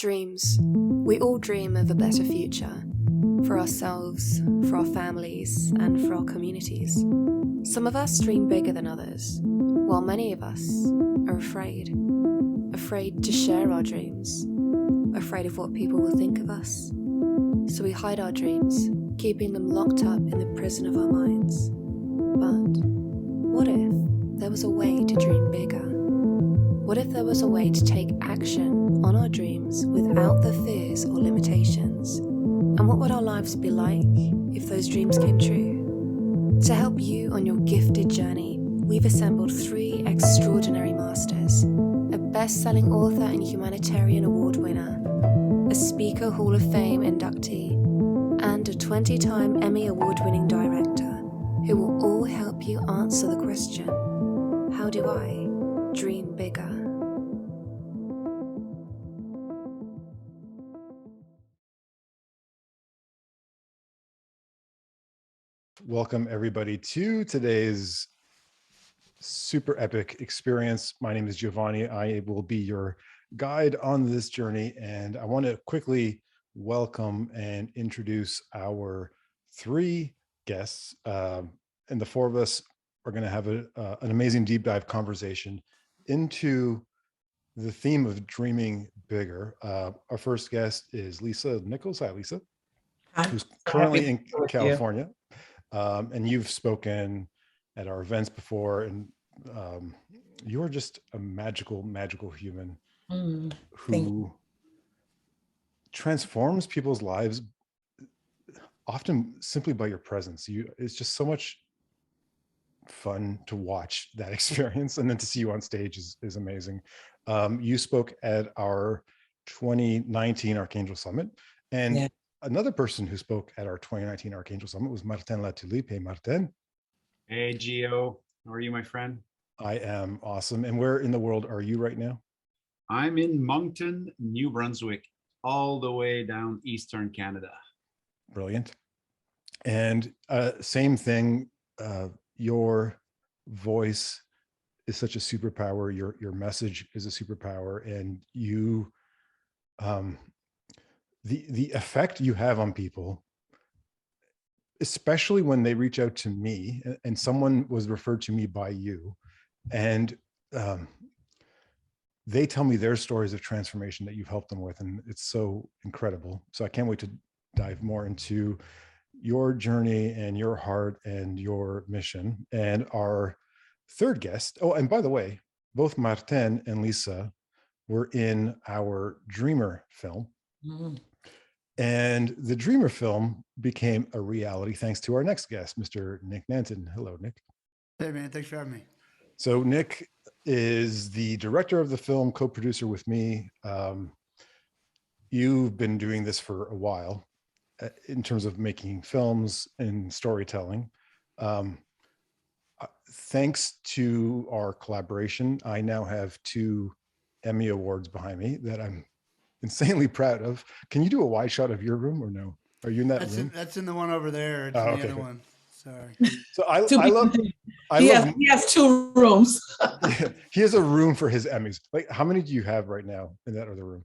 Dreams. We all dream of a better future. For ourselves, for our families, and for our communities. Some of us dream bigger than others, while many of us are afraid. Afraid to share our dreams. Afraid of what people will think of us. So we hide our dreams, keeping them locked up in the prison of our minds. But what if there was a way to dream bigger? What if there was a way to take action on our dreams without the fears or limitations? And what would our lives be like if those dreams came true? To help you on your gifted journey, we've assembled 3 extraordinary masters: a best-selling author and Humanitarian award winner, a Speaker Hall of Fame inductee, and a 20-time Emmy award-winning director, who will all help you answer the question, how do I dream bigger? Welcome everybody to today's super epic experience. My name is Giovanni. I will be your guide on this journey, and I want to quickly welcome and introduce our 3 guests. And the 4 of us are going to have an amazing deep dive conversation into the theme of dreaming bigger. Our first guest is Lisa Nichols. Hi, Lisa. Hi. Who's currently in California. And you've spoken at our events before, and you're just a magical human who transforms people's lives, often simply by your presence. It's just so much fun to watch that experience, and then to see you on stage is amazing. You spoke at our 2019 Archangel Summit, and another person who spoke at our 2019 Archangel Summit was Martin Latulippe. Hey, Martin. Hey, Gio. How are you, my friend? I am awesome. And where in the world are you right now? I'm in Moncton, New Brunswick, all the way down Eastern Canada. Brilliant. And same thing, your voice is such a superpower. Your message is a superpower, and you, the effect you have on people, especially when they reach out to me, and someone was referred to me by you, and they tell me their stories of transformation that you've helped them with, and it's so incredible. So I can't wait to dive more into your journey and your heart and your mission. And our third guest, oh, and by the way, both Martin and Lisa were in our Dreamer film. And the Dreamer film became a reality thanks to our next guest, Mr. Nick Nanton. Hello, Nick. Hey, man. Thanks for having me. So Nick is the director of the film, co-producer with me. You've been doing this for a while in terms of making films and storytelling. Thanks to our collaboration, I now have 2 Emmy Awards behind me that I'm insanely proud of. Can you do a wide shot of your room or no? Are you in that room? That's in the one over there. It's in the other one. Sorry. So I love. He has 2 rooms. He has a room for his Emmys. Like, how many do you have right now in that other room?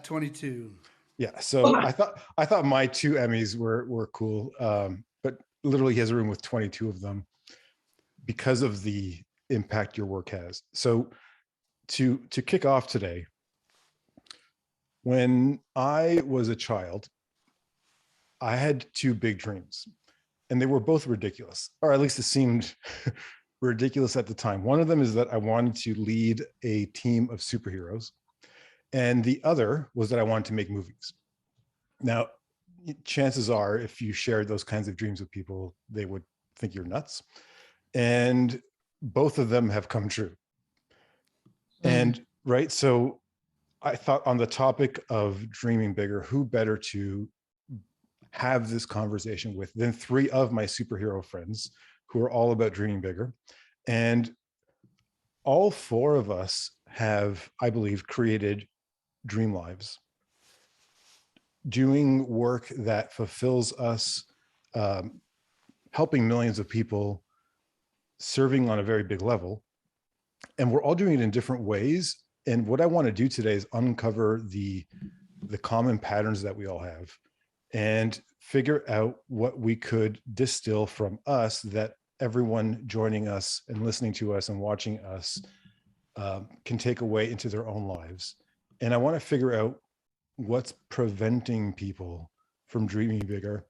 22. Yeah. So I thought my 2 Emmys were cool, but literally he has a room with 22 of them because of the impact your work has. So to kick off today, when I was a child, I had 2 big dreams, and they were both ridiculous, or at least it seemed ridiculous at the time. One of them is that I wanted to lead a team of superheroes, and the other was that I wanted to make movies. Now, chances are, if you shared those kinds of dreams with people, they would think you're nuts. And both of them have come true. And right, so I thought, on the topic of dreaming bigger, who better to have this conversation with than 3 of my superhero friends who are all about dreaming bigger. And all 4 of us have, I believe, created dream lives, doing work that fulfills us, helping millions of people, serving on a very big level. And we're all doing it in different ways, And what I want to do today is uncover the common patterns that we all have and figure out what we could distill from us that everyone joining us and listening to us and watching us can take away into their own lives. And I want to figure out what's preventing people from dreaming bigger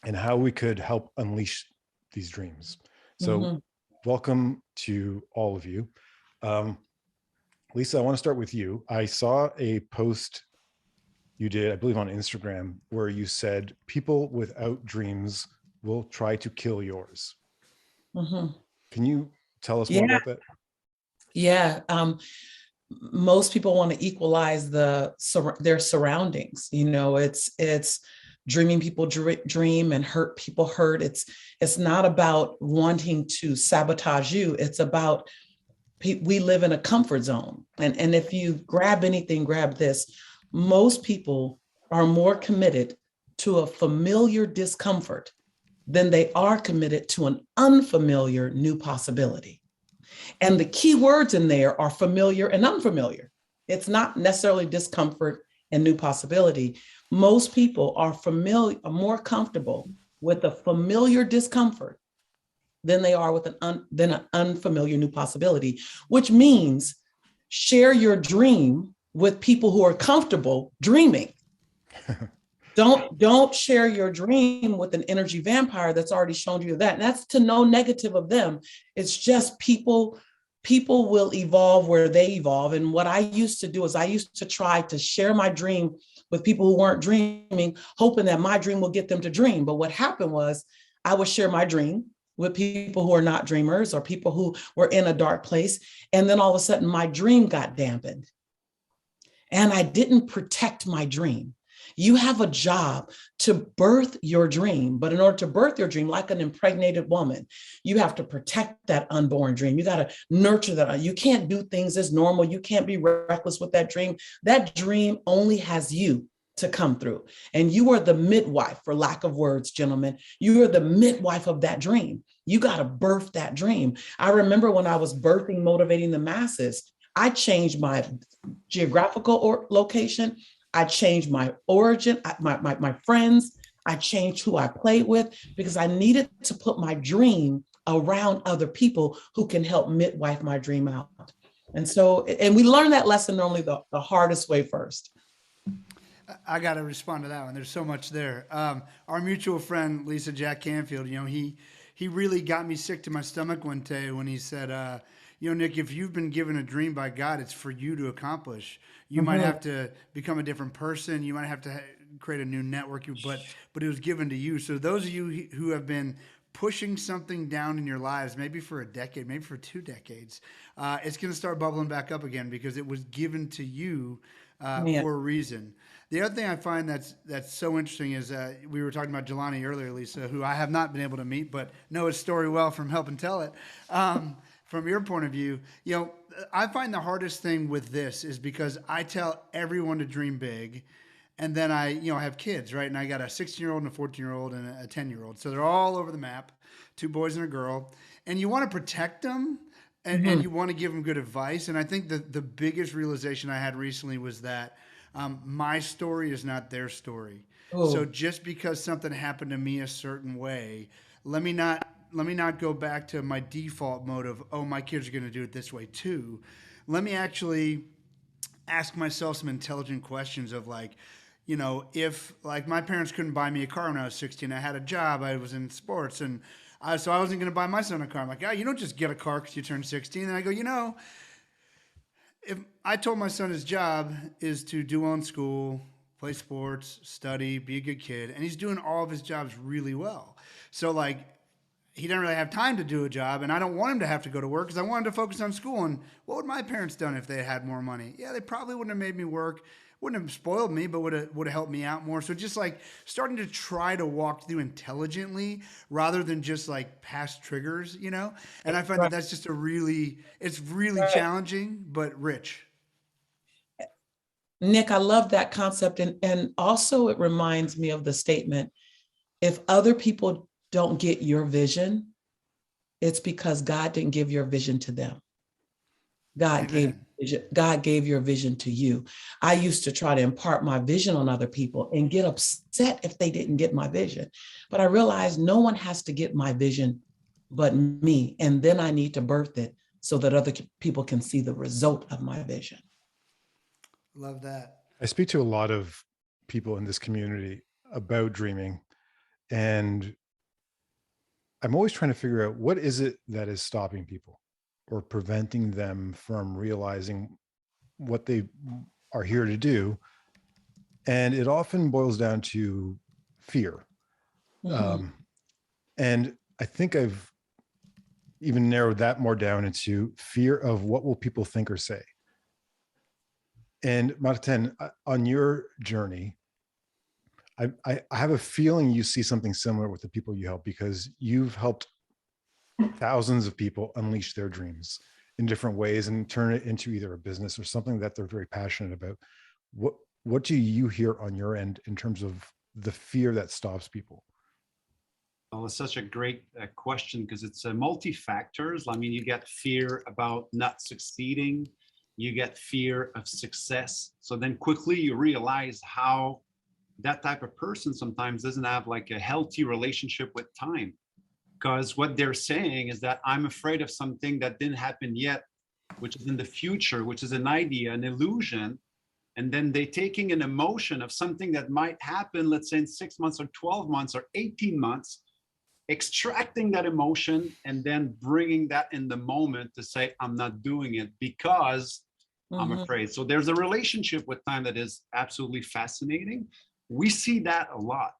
and how we could help unleash these dreams. So welcome to all of you. Lisa, I want to start with you. I saw a post you did, I believe on Instagram, where you said people without dreams will try to kill yours. Can you tell us more about that? Yeah. Most people want to equalize their surroundings. You know, it's dreaming people dream and hurt people hurt. It's not about wanting to sabotage you. It's about we live in a comfort zone. And if you grab anything, grab this. Most people are more committed to a familiar discomfort than they are committed to an unfamiliar new possibility. And the key words in there are familiar and unfamiliar. It's not necessarily discomfort and new possibility. Most people are more comfortable with a familiar discomfort than they are with an unfamiliar new possibility, which means share your dream with people who are comfortable dreaming. Don't share your dream with an energy vampire that's already shown you that. And that's to no negative of them. It's just people will evolve where they evolve. And what I used to do is I used to try to share my dream with people who weren't dreaming, hoping that my dream will get them to dream. But what happened was I would share my dream with people who are not dreamers or people who were in a dark place. And then all of a sudden my dream got dampened. And I didn't protect my dream. You have a job to birth your dream, but in order to birth your dream, like an impregnated woman, you have to protect that unborn dream. You got to nurture that. You can't do things as normal. You can't be reckless with that dream. That dream only has you to come through. And you are the midwife, for lack of words, gentlemen. You are the midwife of that dream. You got to birth that dream. I remember when I was birthing, motivating the masses, I changed my geographical location. I changed my origin, my friends. I changed who I played with because I needed to put my dream around other people who can help midwife my dream out. And so, and we learn that lesson normally the hardest way first. I got to respond to that one. There's so much there. Our mutual friend, Lisa Jack Canfield, you know, he really got me sick to my stomach one day when he said, you know, Nick, if you've been given a dream by God, it's for you to accomplish. You might have to become a different person. You might have to create a new network, but it was given to you. So those of you who have been pushing something down in your lives, maybe for a decade, maybe for 2 decades, it's going to start bubbling back up again because it was given to you for a reason. The other thing I find that's so interesting is we were talking about Giovanni earlier, Lisa, who I have not been able to meet, but know his story well from helping tell it. From your point of view, you know, I find the hardest thing with this is because I tell everyone to dream big, and then I, you know, have kids, right? And I got a 16-year-old and a 14-year-old and a 10-year-old. So they're all over the map, 2 boys and a girl. And you want to protect them and you want to give them good advice. And I think the biggest realization I had recently was that my story is not their story. Oh. So just because something happened to me a certain way, let me not go back to my default mode of, oh, my kids are going to do it this way too. Let me actually ask myself some intelligent questions of like, you know, if like my parents couldn't buy me a car when I was 16, I had a job, I was in sports, and so I wasn't going to buy my son a car. I'm like, you don't just get a car because you turn 16. And I go, you know, if I told my son his job is to do well in school, play sports, study, be a good kid, and he's doing all of his jobs really well. So like, he didn't really have time to do a job, and I don't want him to have to go to work because I want him to focus on school. And what would my parents done if they had more money? Yeah, they probably wouldn't have made me work, wouldn't have spoiled me, but would have helped me out more. So just like starting to try to walk through intelligently rather than just like past triggers, you know? And I find that that's just it's really challenging, but rich. Nick, I love that concept. And also it reminds me of the statement, if other people don't get your vision, it's because God didn't give your vision to them. God gave God gave your vision to you. I used to try to impart my vision on other people and get upset if they didn't get my vision. But I realized no one has to get my vision but me. And then I need to birth it so that other people can see the result of my vision. Love that. I speak to a lot of people in this community about dreaming, and I'm always trying to figure out what is it that is stopping people or preventing them from realizing what they are here to do. And it often boils down to fear. And I think I've even narrowed that more down into fear of what will people think or say. And Martin, on your journey, I have a feeling you see something similar with the people you help, because you've helped thousands of people unleash their dreams in different ways and turn it into either a business or something that they're very passionate about. What do you hear on your end in terms of the fear that stops people? Well, it's such a great question, because it's multi-factors. I mean, you get fear about not succeeding, you get fear of success. So then quickly you realize how that type of person sometimes doesn't have like a healthy relationship with time, because what they're saying is that I'm afraid of something that didn't happen yet, which is in the future, which is an idea, an illusion. And then they're taking an emotion of something that might happen, let's say in 6 months or 12 months or 18 months, extracting that emotion and then bringing that in the moment to say, I'm not doing it because I'm afraid. So there's a relationship with time that is absolutely fascinating. We see that a lot,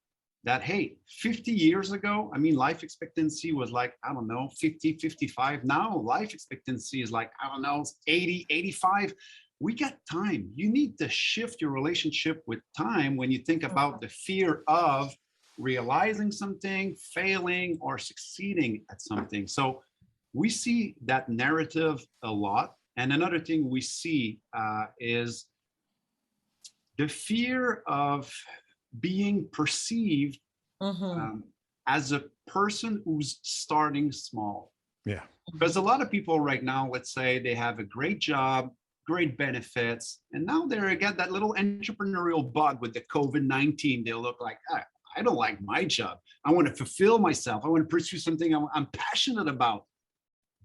that, hey, 50 years ago, I mean, life expectancy was like, I don't know, 50, 55. Now life expectancy is like, I don't know, 80, 85. We got time. You need to shift your relationship with time when you think about the fear of realizing something, failing, or succeeding at something. So we see that narrative a lot. And another thing we see is the fear of being perceived as a person who's starting small. Yeah. Because a lot of people right now, let's say they have a great job, great benefits, and now they get that little entrepreneurial bug with the COVID-19. They look like, I don't like my job. I want to fulfill myself. I want to pursue something I'm passionate about.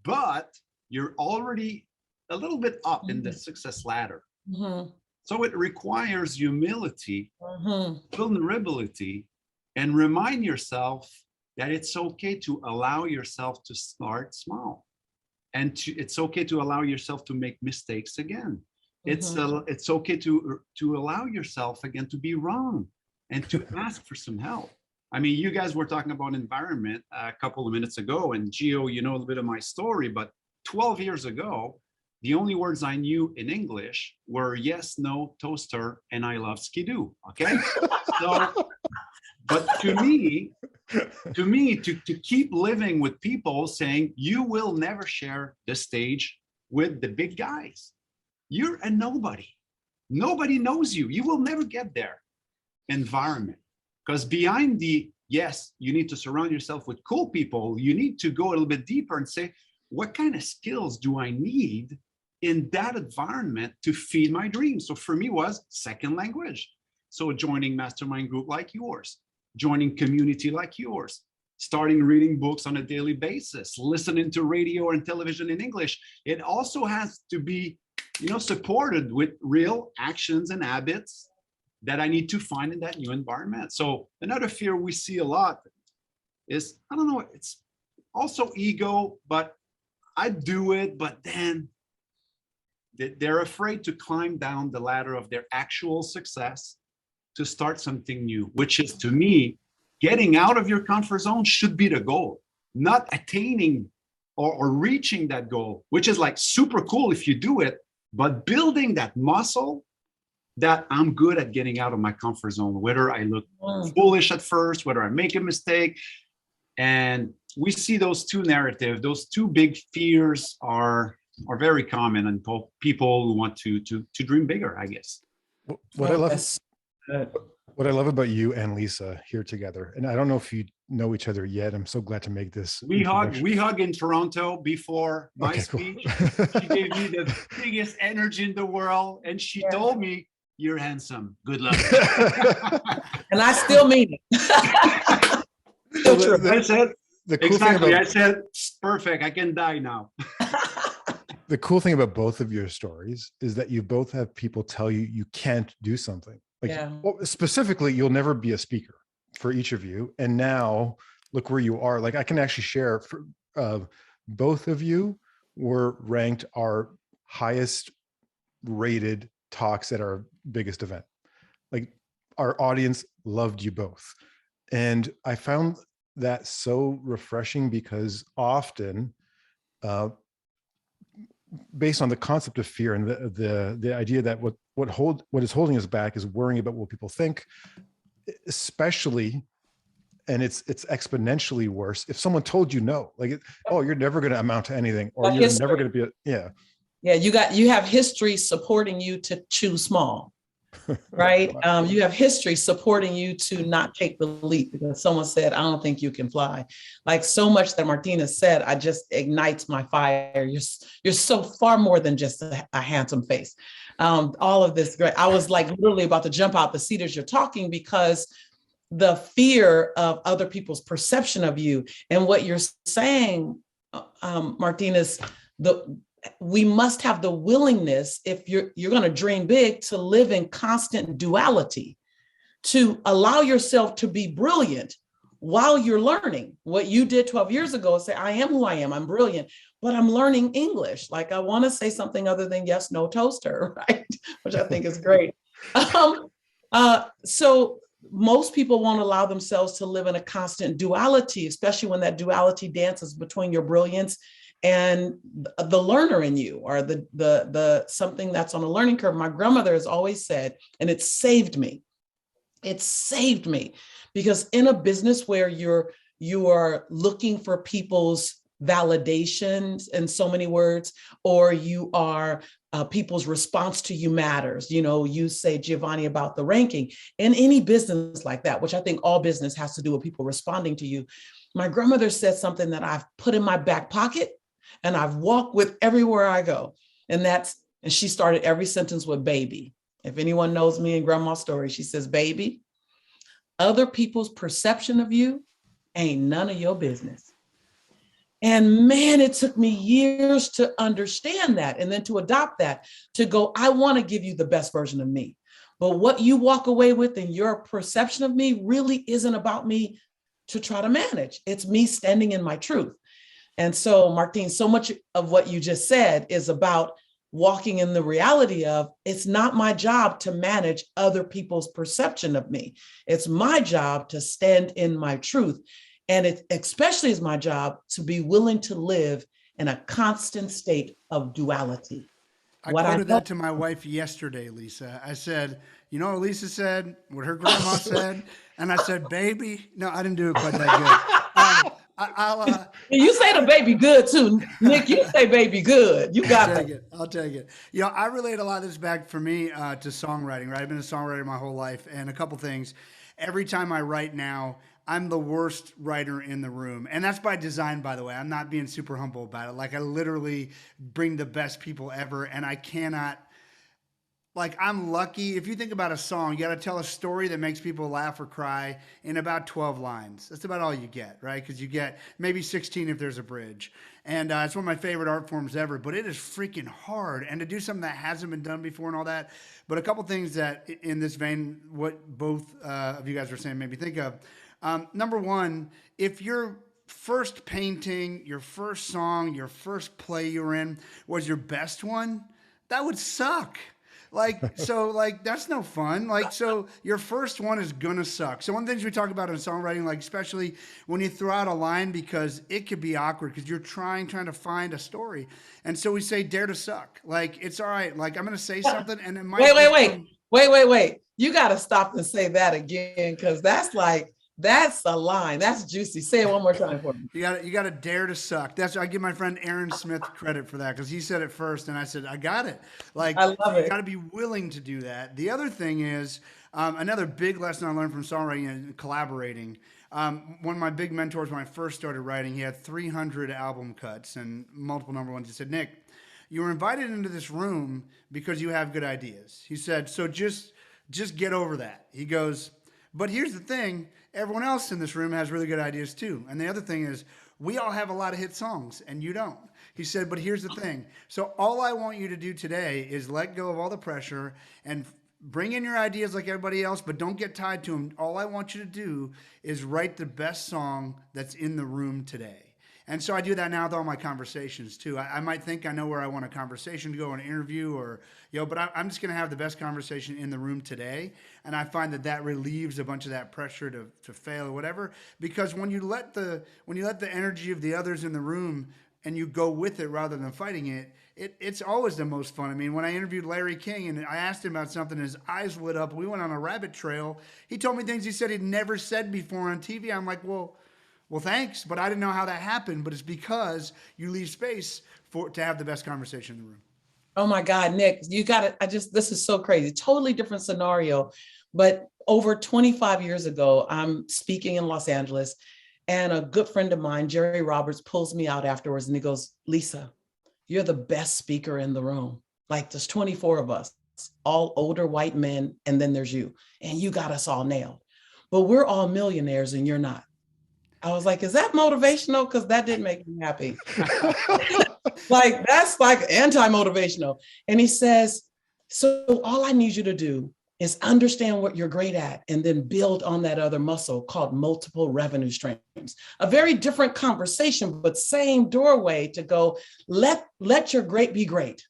But you're already a little bit up in the success ladder. So it requires humility, vulnerability, and remind yourself that it's okay to allow yourself to start small. And it's okay to allow yourself to make mistakes again. It's okay to allow yourself again to be wrong and to ask for some help. I mean, you guys were talking about environment a couple of minutes ago, and Gio, you know a little bit of my story, but 12 years ago, the only words I knew in English were yes, no, toaster, and I love skidoo, okay? So, but to me, to keep living with people saying, you will never share the stage with the big guys. You're a nobody. Nobody knows you. You will never get there. Environment. Because behind the, yes, you need to surround yourself with cool people, you need to go a little bit deeper and say, what kind of skills do I need in that environment to feed my dreams? So for me was second language. So joining mastermind group like yours, joining community like yours, starting reading books on a daily basis, listening to radio and television in English. It also has to be, supported with real actions and habits that I need to find in that new environment. So another fear we see a lot is, I don't know, it's also ego, but I do it, but then they're afraid to climb down the ladder of their actual success to start something new, which is, to me, getting out of your comfort zone should be the goal, not attaining or reaching that goal, which is like super cool if you do it, but building that muscle that I'm good at getting out of my comfort zone, whether I look foolish at first, whether I make a mistake. And we see those two narratives, those two big fears are very common in people who want to dream bigger, I guess. What I What I love about you and Lisa here together, and I don't know if you know each other yet. I'm so glad to make this. We hug in Toronto before my speech. Cool. She gave me the biggest energy in the world, and she told me, "You're handsome. Good luck." And I still mean it. So I said, the cool exactly. thing about, I said, perfect. I can die now. the cool thing about both of your stories is that you both have people tell you you can't do something. Like specifically, you'll never be a speaker for each of you. And now look where you are. Like I can actually share for both of you were ranked our highest rated talks at our biggest event. Like our audience loved you both. And I found that so refreshing because often, based on the concept of fear and the idea that what is holding us back is worrying about what people think, especially, and it's exponentially worse if someone told you no, like, oh, you're never going to amount to anything, or you're never going to be you have history supporting you to choose small. Right. You have history supporting you to not take the leap because someone said, I don't think you can fly. Like so much that Martina said, I just ignites my fire. You're so far more than just a handsome face. All of this great. I was like literally about to jump out the seat as you're talking because the fear of other people's perception of you and what you're saying, Martinez, we must have the willingness, if you're going to dream big, to live in constant duality, to allow yourself to be brilliant while you're learning. What you did 12 years ago is say, I am who I am, I'm brilliant, but I'm learning English. Like I want to say something other than yes, no toaster, right? Which I think is great. So most people won't allow themselves to live in a constant duality, especially when that duality dances between your brilliance and the learner in you, or the something that's on a learning curve. My grandmother has always said, and it saved me. It saved me because in a business where you are looking for people's validations in so many words, or you are people's response to you matters. You know, you say, Giovanni, about the ranking in any business like that, which I think all business has to do with people responding to you. My grandmother said something that I've put in my back pocket and I've walked with everywhere I go. And she started every sentence with baby. If anyone knows me and grandma's story, she says, baby, other people's perception of you ain't none of your business. And man, it took me years to understand that and then to adopt that, to go, I want to give you the best version of me. But what you walk away with in your perception of me really isn't about me to try to manage. It's me standing in my truth. And so, Martine, so much of what you just said is about walking in the reality of it's not my job to manage other people's perception of me. It's my job to stand in my truth. And it especially is my job to be willing to live in a constant state of duality. I quoted that to my wife yesterday, Lisa. I said, you know what Lisa said, what her grandma said? And I said, baby. No, I didn't do it quite that good. You say the baby good too, Nick. You say baby good. You got it. I'll take it. You know, I relate a lot of this back for me to songwriting. Right, I've been a songwriter my whole life, and a couple things. Every time I write now, I'm the worst writer in the room, and that's by design, by the way. I'm not being super humble about it. Like I literally bring the best people ever, and I cannot. Like I'm lucky. If you think about a song, you got to tell a story that makes people laugh or cry in about 12 lines. That's about all you get, right? Because you get maybe 16 if there's a bridge. And it's one of my favorite art forms ever, but it is freaking hard. And to do something that hasn't been done before and all that. But a couple things that in this vein, what both of you guys were saying made me think of. Number one, if your first painting, your first song, your first play you were in was your best one, that would suck. So that's no fun. So your first one is gonna suck. So one of the things we talk about in songwriting, like especially when you throw out a line, because it could be awkward because you're trying to find a story. And so we say, dare to suck. Like, it's all right. Like I'm gonna say something and it might wait. You gotta stop and say that again, because that's a line. That's juicy. Say it one more time for me. You got to dare to suck. I give my friend Aaron Smith credit for that because he said it first, and I said I got it. Like I love it. You got to be willing to do that. The other thing is, Another big lesson I learned from songwriting and collaborating. One of my big mentors when I first started writing, he had 300 album cuts and multiple number ones. He said, Nick, you were invited into this room because you have good ideas. He said, so just get over that. He goes, but here's the thing, everyone else in this room has really good ideas too. And the other thing is, we all have a lot of hit songs and you don't. He said, but here's the thing. So all I want you to do today is let go of all the pressure and bring in your ideas like everybody else, but don't get tied to them. All I want you to do is write the best song that's in the room today. And so I do that now with all my conversations too. I might think I know where I want a conversation to go, or an interview, or but I'm just going to have the best conversation in the room today. And I find that relieves a bunch of that pressure to fail or whatever. Because when you let the energy of the others in the room and you go with it rather than fighting it, it's always the most fun. I mean, when I interviewed Larry King and I asked him about something, his eyes lit up. We went on a rabbit trail. He told me things he said he'd never said before on TV. I'm like, well, thanks, but I didn't know how that happened. But it's because you leave space to have the best conversation in the room. Oh my God, Nick, you got it. This is so crazy. Totally different scenario. But over 25 years ago, I'm speaking in Los Angeles, and a good friend of mine, Jerry Roberts, pulls me out afterwards and he goes, Lisa, you're the best speaker in the room. Like, there's 24 of us, all older white men, and then there's you, and you got us all nailed. But we're all millionaires and you're not. I was like, is that motivational? Because that didn't make me happy. Like, that's like anti-motivational. And he says, so all I need you to do is understand what you're great at and then build on that other muscle called multiple revenue streams. A very different conversation, but same doorway to go, let your great be great.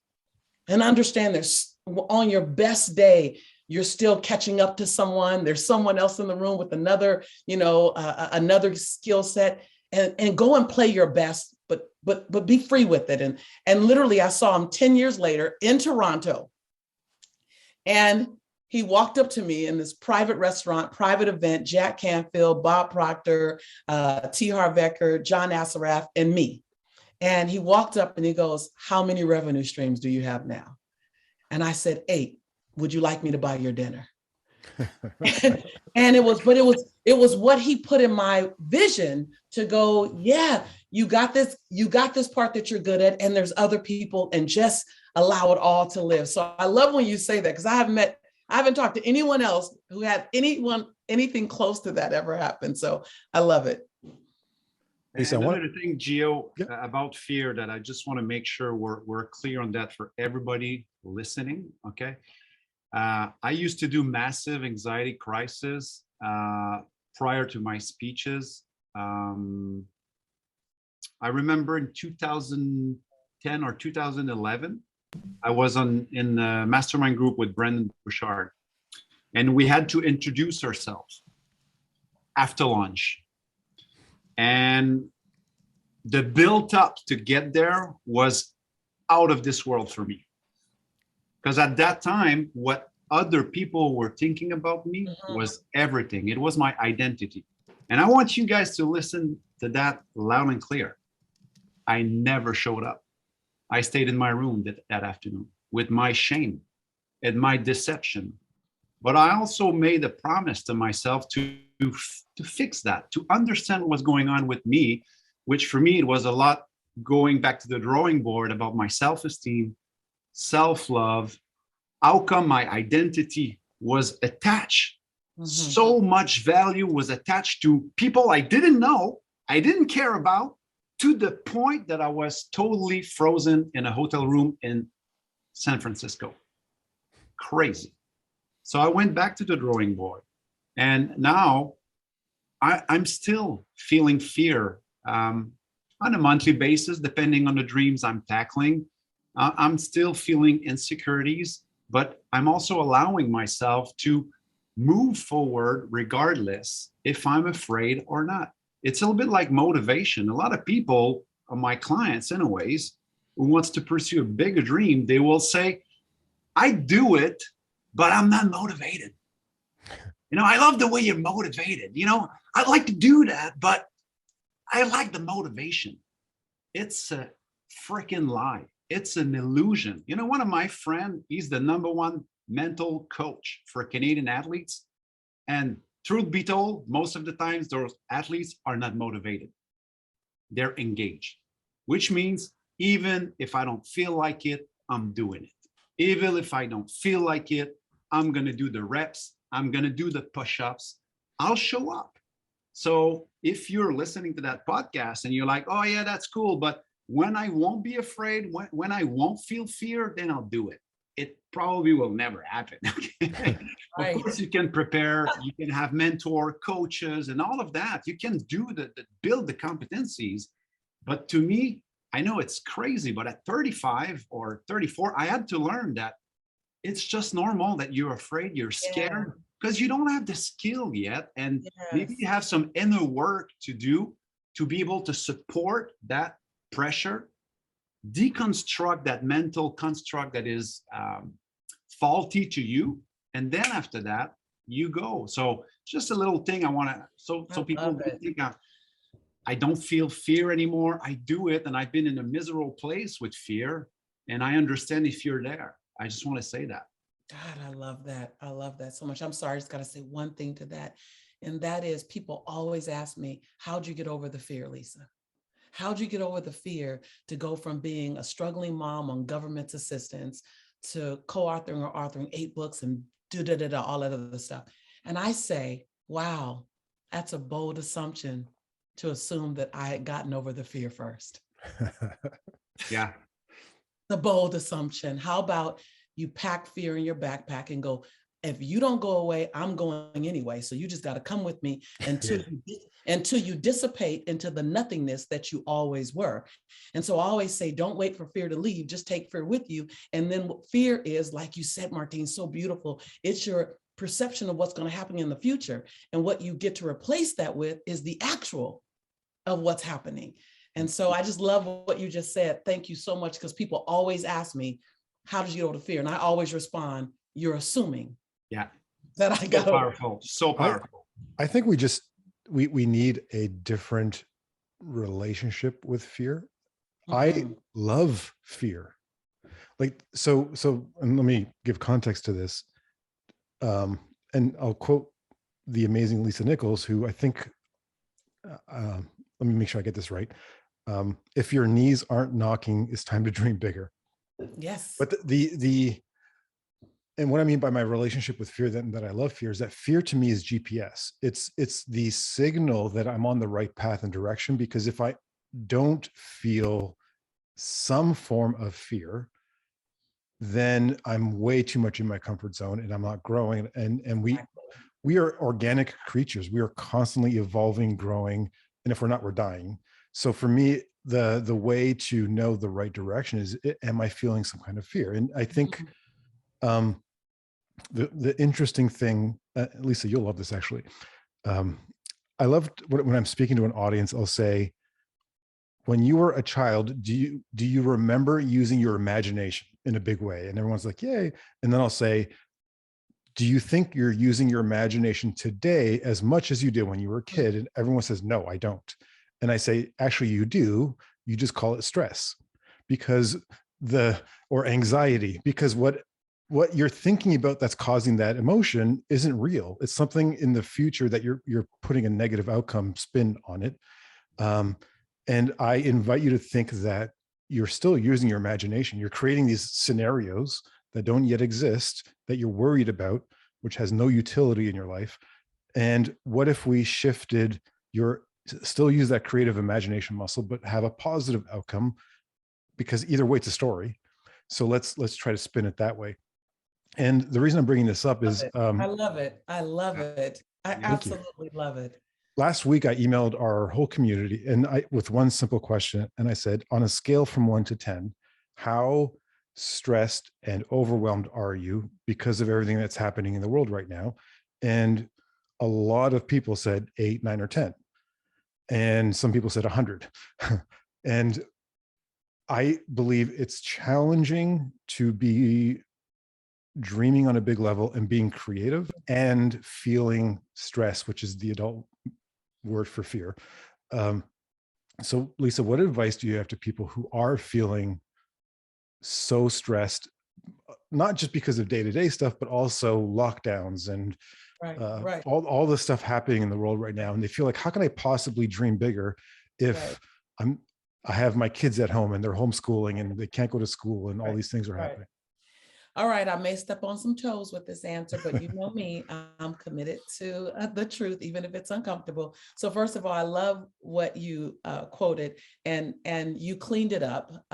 And understand there's, on your best day, you're still catching up to someone. There's someone else in the room with another, another skill set, and go and play your best, but be free with it. And literally I saw him 10 years later in Toronto, and he walked up to me in this private restaurant, private event, Jack Canfield, Bob Proctor, T. Harv Eker, John Assaraf, and me. And he walked up and he goes, how many revenue streams do you have now? And I said, 8. Would you like me to buy your dinner? And it was what he put in my vision to go, yeah, you got this part that you're good at, and there's other people, and just allow it all to live. So I love when you say that, because I haven't talked to anyone else who had anything close to that ever happen. So I love it. Another thing, Gio, about fear, that I just want to make sure we're clear on that for everybody listening. Okay. I used to do massive anxiety crisis prior to my speeches. I remember in 2010 or 2011, I was in the mastermind group with Brendan Bouchard, and we had to introduce ourselves after lunch. And the build up to get there was out of this world for me. Because at that time, what other people were thinking about me was everything. It was my identity. And I want you guys to listen to that loud and clear. I never showed up. I stayed in my room that afternoon with my shame and my deception. But I also made a promise to myself to fix that, to understand what was going on with me, which for me, it was a lot going back to the drawing board about my self-esteem, self-love. How come my identity was attached? So much value was attached to people I didn't know, I didn't care about, to the point that I was totally frozen in a hotel room in San Francisco. Crazy. So I went back to the drawing board, and now I'm still feeling fear on a monthly basis, depending on the dreams I'm tackling. I'm still feeling insecurities, but I'm also allowing myself to move forward regardless if I'm afraid or not. It's a little bit like motivation. A lot of people, my clients in a ways, who wants to pursue a bigger dream, they will say, I do it, but I'm not motivated. I love the way you're motivated. I'd like to do that, but I like the motivation. It's a freaking lie. It's an illusion. One of my friends, he's the #1 mental coach for Canadian athletes. And truth be told, most of the times those athletes are not motivated. They're engaged, which means even if I don't feel like it, I'm doing it. Even if I don't feel like it, I'm going to do the reps. I'm going to do the push-ups. I'll show up. So if you're listening to that podcast and you're like, oh yeah, that's cool, but when I won't be afraid, when I won't feel fear, then I'll do it. It probably will never happen. Okay? Right. Of course, you can prepare, you can have mentor, coaches, and all of that. You can do build the competencies. But to me, I know it's crazy, but at 35 or 34, I had to learn that it's just normal that you're afraid, you're scared, because you don't have the skill yet. And maybe you have some inner work to do to be able to support that pressure, deconstruct that mental construct that is faulty to you. And then after that, you go. So just a little thing I want to, so people think I don't feel fear anymore. I do it. And I've been in a miserable place with fear. And I understand if you're there. I just want to say that. God, I love that. I love that so much. I'm sorry, I just got to say one thing to that. And that is, people always ask me, how'd you get over the fear, Lisa? How'd you get over the fear to go from being a struggling mom on government assistance to co-authoring or authoring 8 books and all that other stuff? And I say, wow, that's a bold assumption to assume that I had gotten over the fear first. Yeah. The bold assumption. How about you pack fear in your backpack and go, if you don't go away, I'm going anyway. So you just got to come with me until you dissipate into the nothingness that you always were. And so I always say, don't wait for fear to leave, just take fear with you. And then what fear is, like you said, Martine, so beautiful. It's your perception of what's going to happen in the future. And what you get to replace that with is the actual of what's happening. And so I just love what you just said. Thank you so much, because people always ask me, how did you get over fear? And I always respond, you're assuming. Yeah. That I got powerful. So powerful. I think we need a different relationship with fear. I love fear. Like, so, and let me give context to this. And I'll quote the amazing Lisa Nichols, who I think, let me make sure I get this right. If your knees aren't knocking, it's time to dream bigger. Yes. But and what I mean by my relationship with fear, that I love fear, is that fear to me is GPS. It's the signal that I'm on the right path and direction, because if I don't feel some form of fear, then I'm way too much in my comfort zone and I'm not growing. And we are organic creatures. We are constantly evolving, growing. And if we're not, we're dying. So for me, the way to know the right direction is, am I feeling some kind of fear? And I think the interesting thing, Lisa, you'll love this actually. I love when I'm speaking to an audience, I'll say, when you were a child, do you remember using your imagination in a big way? And everyone's like, yay. And then I'll say, do you think you're using your imagination today as much as you did when you were a kid? And everyone says, no, I don't. And I say, actually, you do. You just call it stress, or anxiety, because what you're thinking about that's causing that emotion isn't real. It's something in the future that you're putting a negative outcome spin on it. And I invite you to think that you're still using your imagination. You're creating these scenarios that don't yet exist, that you're worried about, which has no utility in your life. And what if we shifted still use that creative imagination muscle, but have a positive outcome? Because either way, it's a story. So let's try to spin it that way. And the reason I'm bringing this up is I love it. I love it. I absolutely love it. Last week, I emailed our whole community with one simple question. And I said, on a scale from 1 to 10, how stressed and overwhelmed are you because of everything that's happening in the world right now? And a lot of people said 8, 9, or 10. And some people said 100. And I believe it's challenging to be dreaming on a big level and being creative and feeling stress, which is the adult word for fear. So Lisa, what advice do you have to people who are feeling so stressed not just because of day-to-day stuff, but also lockdowns and right. all the stuff happening in the world right now. And they feel like, how can I possibly dream bigger if I have my kids at home and they're homeschooling and they can't go to school and all these things are happening. All right, I may step on some toes with this answer, but you know me, I'm committed to the truth, even if it's uncomfortable. So first of all, I love what you quoted, and you cleaned it up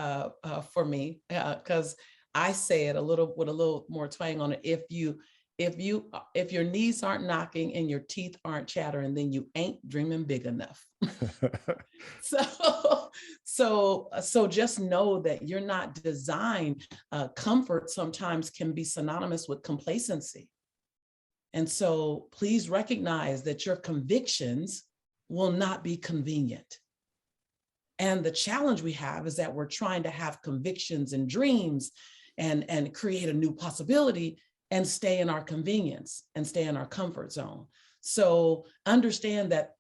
for me, because I say it with a little more twang on it. If your knees aren't knocking and your teeth aren't chattering, then you ain't dreaming big enough. So just know that you're not designed. Comfort sometimes can be synonymous with complacency. And so please recognize that your convictions will not be convenient. And the challenge we have is that we're trying to have convictions and dreams and create a new possibility and stay in our convenience and stay in our comfort zone. So understand that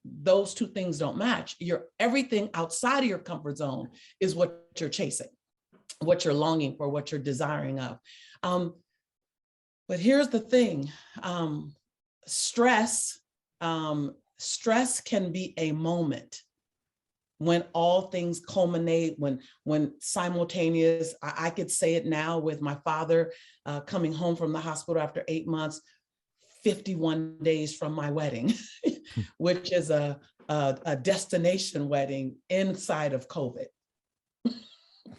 those two things don't match. Everything outside of your comfort zone is what you're chasing, what you're longing for, what you're desiring of. But here's the thing, stress can be a moment when all things culminate, when simultaneous. I could say it now with my father coming home from the hospital after 8 months, 51 days from my wedding, which is a destination wedding inside of COVID,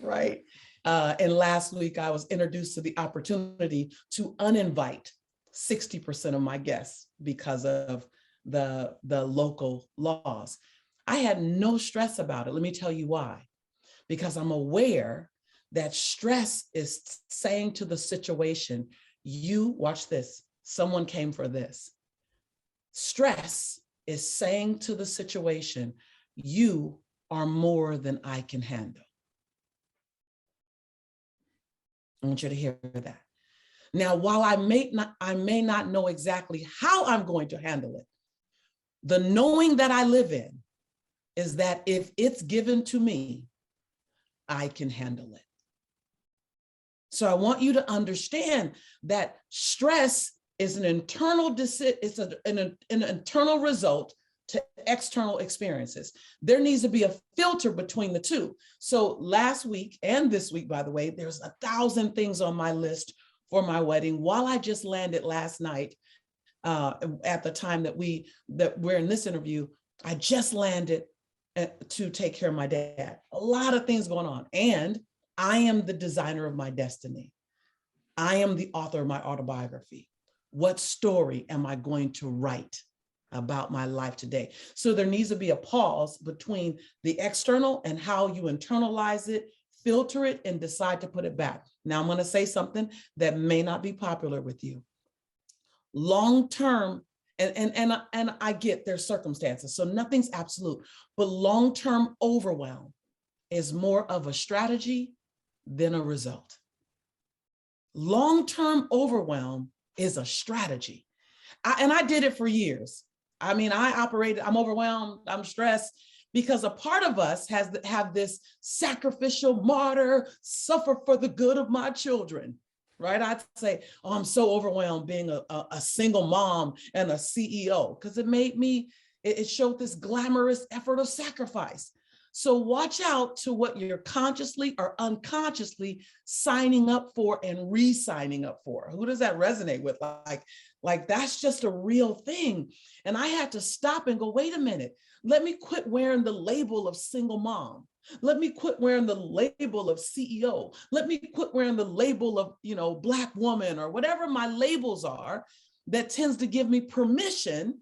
right? And last week I was introduced to the opportunity to uninvite 60% of my guests because of the local laws. I had no stress about it. Let me tell you why. Because I'm aware that stress is saying to the situation, watch this, someone came for this. Stress is saying to the situation, you are more than I can handle. I want you to hear that. Now, while I may not know exactly how I'm going to handle it, the knowing that I live in is that if it's given to me, I can handle it. So I want you to understand that stress is an internal an internal result to external experiences. There needs to be a filter between the two. So last week and this week, by the way, there's 1,000 things on my list for my wedding. While I just landed last night, at the time that we're in this interview, I just landed to take care of my dad. A lot of things going on. And I am the designer of my destiny. I am the author of my autobiography. What story am I going to write about my life today? So there needs to be a pause between the external and how you internalize it, filter it, and decide to put it back. Now I'm going to say something that may not be popular with you. Long-term, and I get their circumstances, so nothing's absolute, but long-term overwhelm is more of a strategy than a result. Long-term overwhelm is a strategy. I did it for years. I mean, I'm overwhelmed, I'm stressed, because a part of us have this sacrificial martyr, suffer for the good of my children. Right? I'd say, oh, I'm so overwhelmed being a single mom and a CEO, because it showed this glamorous effort of sacrifice. So watch out to what you're consciously or unconsciously signing up for and re-signing up for. Who does that resonate with? Like that's just a real thing. And I had to stop and go, wait a minute, let me quit wearing the label of single mom. Let me quit wearing the label of CEO. Let me quit wearing the label of, Black woman, or whatever my labels are that tends to give me permission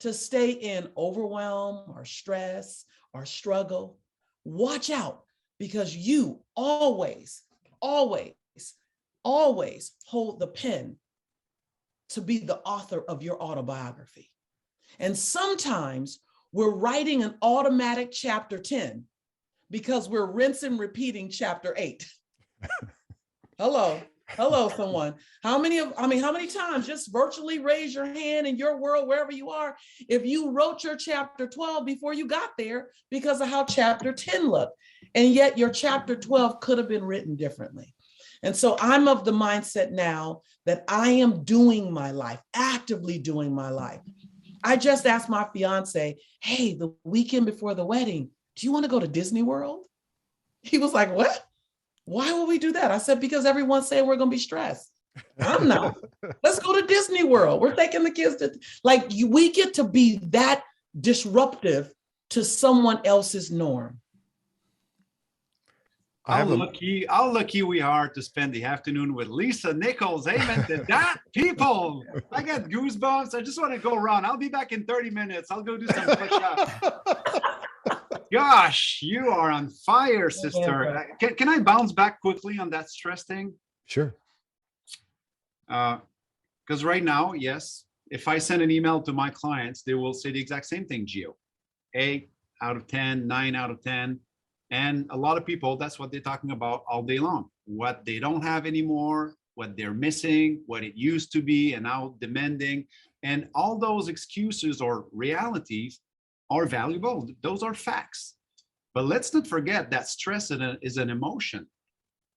to stay in overwhelm or stress or struggle. Watch out, because you always, always, always hold the pen to be the author of your autobiography. And sometimes we're writing an automatic chapter 10 because we're rinsing, repeating chapter 8. Hello, someone. How many times, just virtually raise your hand in your world, wherever you are, if you wrote your chapter 12 before you got there because of how chapter 10 looked, and yet your chapter 12 could have been written differently. And so I'm of the mindset now that I am doing my life, actively doing my life. I just asked my fiance, hey, the weekend before the wedding, do you want to go to Disney World? He was like, what? Why would we do that? I said, because everyone's saying we're going to be stressed. I'm not. Let's go to Disney World. We're taking the kids to, we get to be that disruptive to someone else's norm. How lucky we are to spend the afternoon with Lisa Nichols. Amen to that, people. I get goosebumps. I just want to go around. I'll be back in 30 minutes. I'll go do some push-ups. Gosh, you are on fire, sister. Can I bounce back quickly on that stress thing? Sure. Because right now, yes, if I send an email to my clients, they will say the exact same thing, Gio. 8 out of 10, 9 out of 10. And a lot of people, that's what they're talking about all day long. What they don't have anymore, what they're missing, what it used to be, and now demanding. And all those excuses or realities are valuable. Those are facts. But let's not forget that stress is an emotion.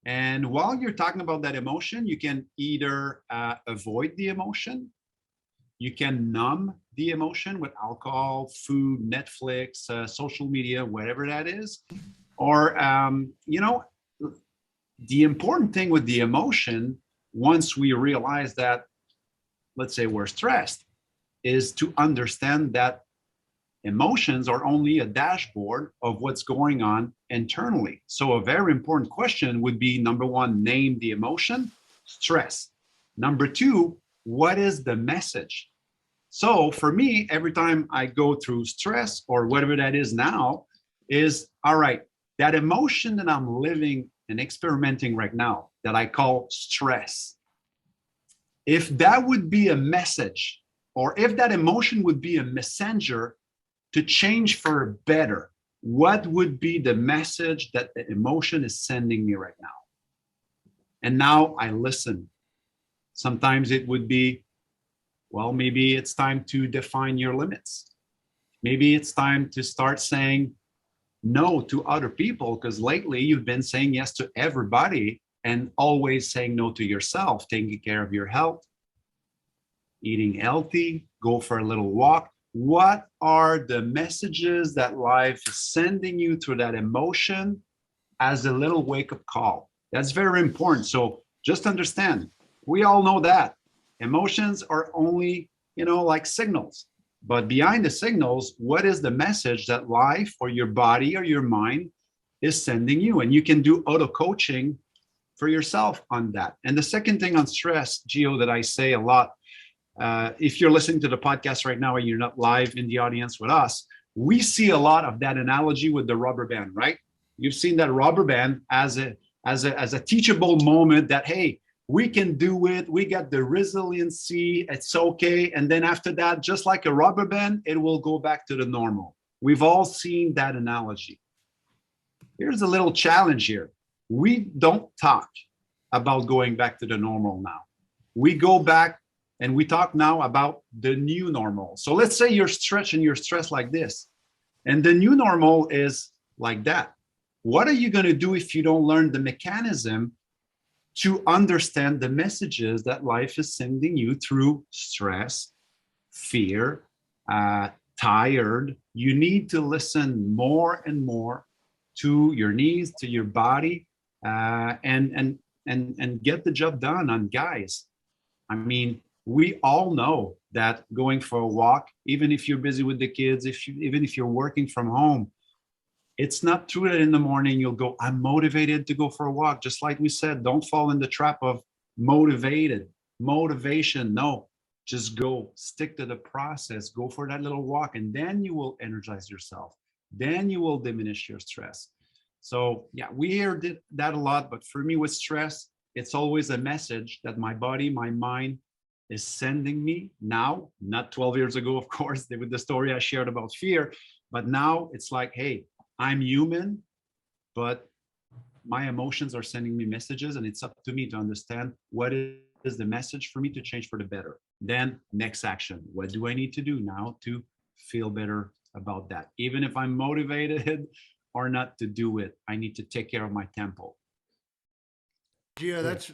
And while you're talking about that emotion, you can either avoid the emotion, you can numb the emotion with alcohol, food, Netflix, social media, whatever that is. Or, the important thing with the emotion, once we realize that, let's say we're stressed, is to understand that emotions are only a dashboard of what's going on internally. So a very important question would be, number one, name the emotion, stress. Number two, what is the message? So for me, every time I go through stress or whatever that is now, is all right, that emotion that I'm living and experimenting right now that I call stress, if that would be a message, or if that emotion would be a messenger to change for better, what would be the message that the emotion is sending me right now? And now I listen. Sometimes it would be, well, maybe it's time to define your limits. Maybe it's time to start saying no to other people, because lately you've been saying yes to everybody and always saying no to yourself, taking care of your health, eating healthy, go for a little walk. What are the messages that life is sending you through that emotion as a little wake-up call? That's very important. So just understand, we all know that emotions are only, like signals. But behind the signals, what is the message that life or your body or your mind is sending you? And you can do auto-coaching for yourself on that. And the second thing on stress, Gio, that I say a lot, if you're listening to the podcast right now and you're not live in the audience with us, we see a lot of that analogy with the rubber band, right? You've seen that rubber band as a teachable moment that, hey, we can do it. We got the resiliency. It's okay. And then after that, just like a rubber band, it will go back to the normal. We've all seen that analogy. Here's a little challenge here. We don't talk about going back to the normal now. We go back and we talk now about the new normal. So let's say you're stretching your stress like this, and the new normal is like that. What are you going to do if you don't learn the mechanism to understand the messages that life is sending you through stress, fear, tired? You need to listen more and more to your needs, to your body, and get the job done on guys. I mean, we all know that going for a walk, even if you're busy with the kids, even if you're working from home, it's not true that in the morning you'll go, I'm motivated to go for a walk. Just like we said, don't fall in the trap of motivation. No, just go, stick to the process, go for that little walk, and then you will energize yourself. Then you will diminish your stress. So yeah, we hear that a lot, but for me with stress, it's always a message that my body, my mind is sending me now, not 12 years ago, of course, with the story I shared about fear, but now it's like, hey, I'm human, but my emotions are sending me messages, and it's up to me to understand what is the message for me to change for the better. Then next action, what do I need to do now to feel better about that? Even if I'm motivated or not to do it, I need to take care of my temple. Gio, that's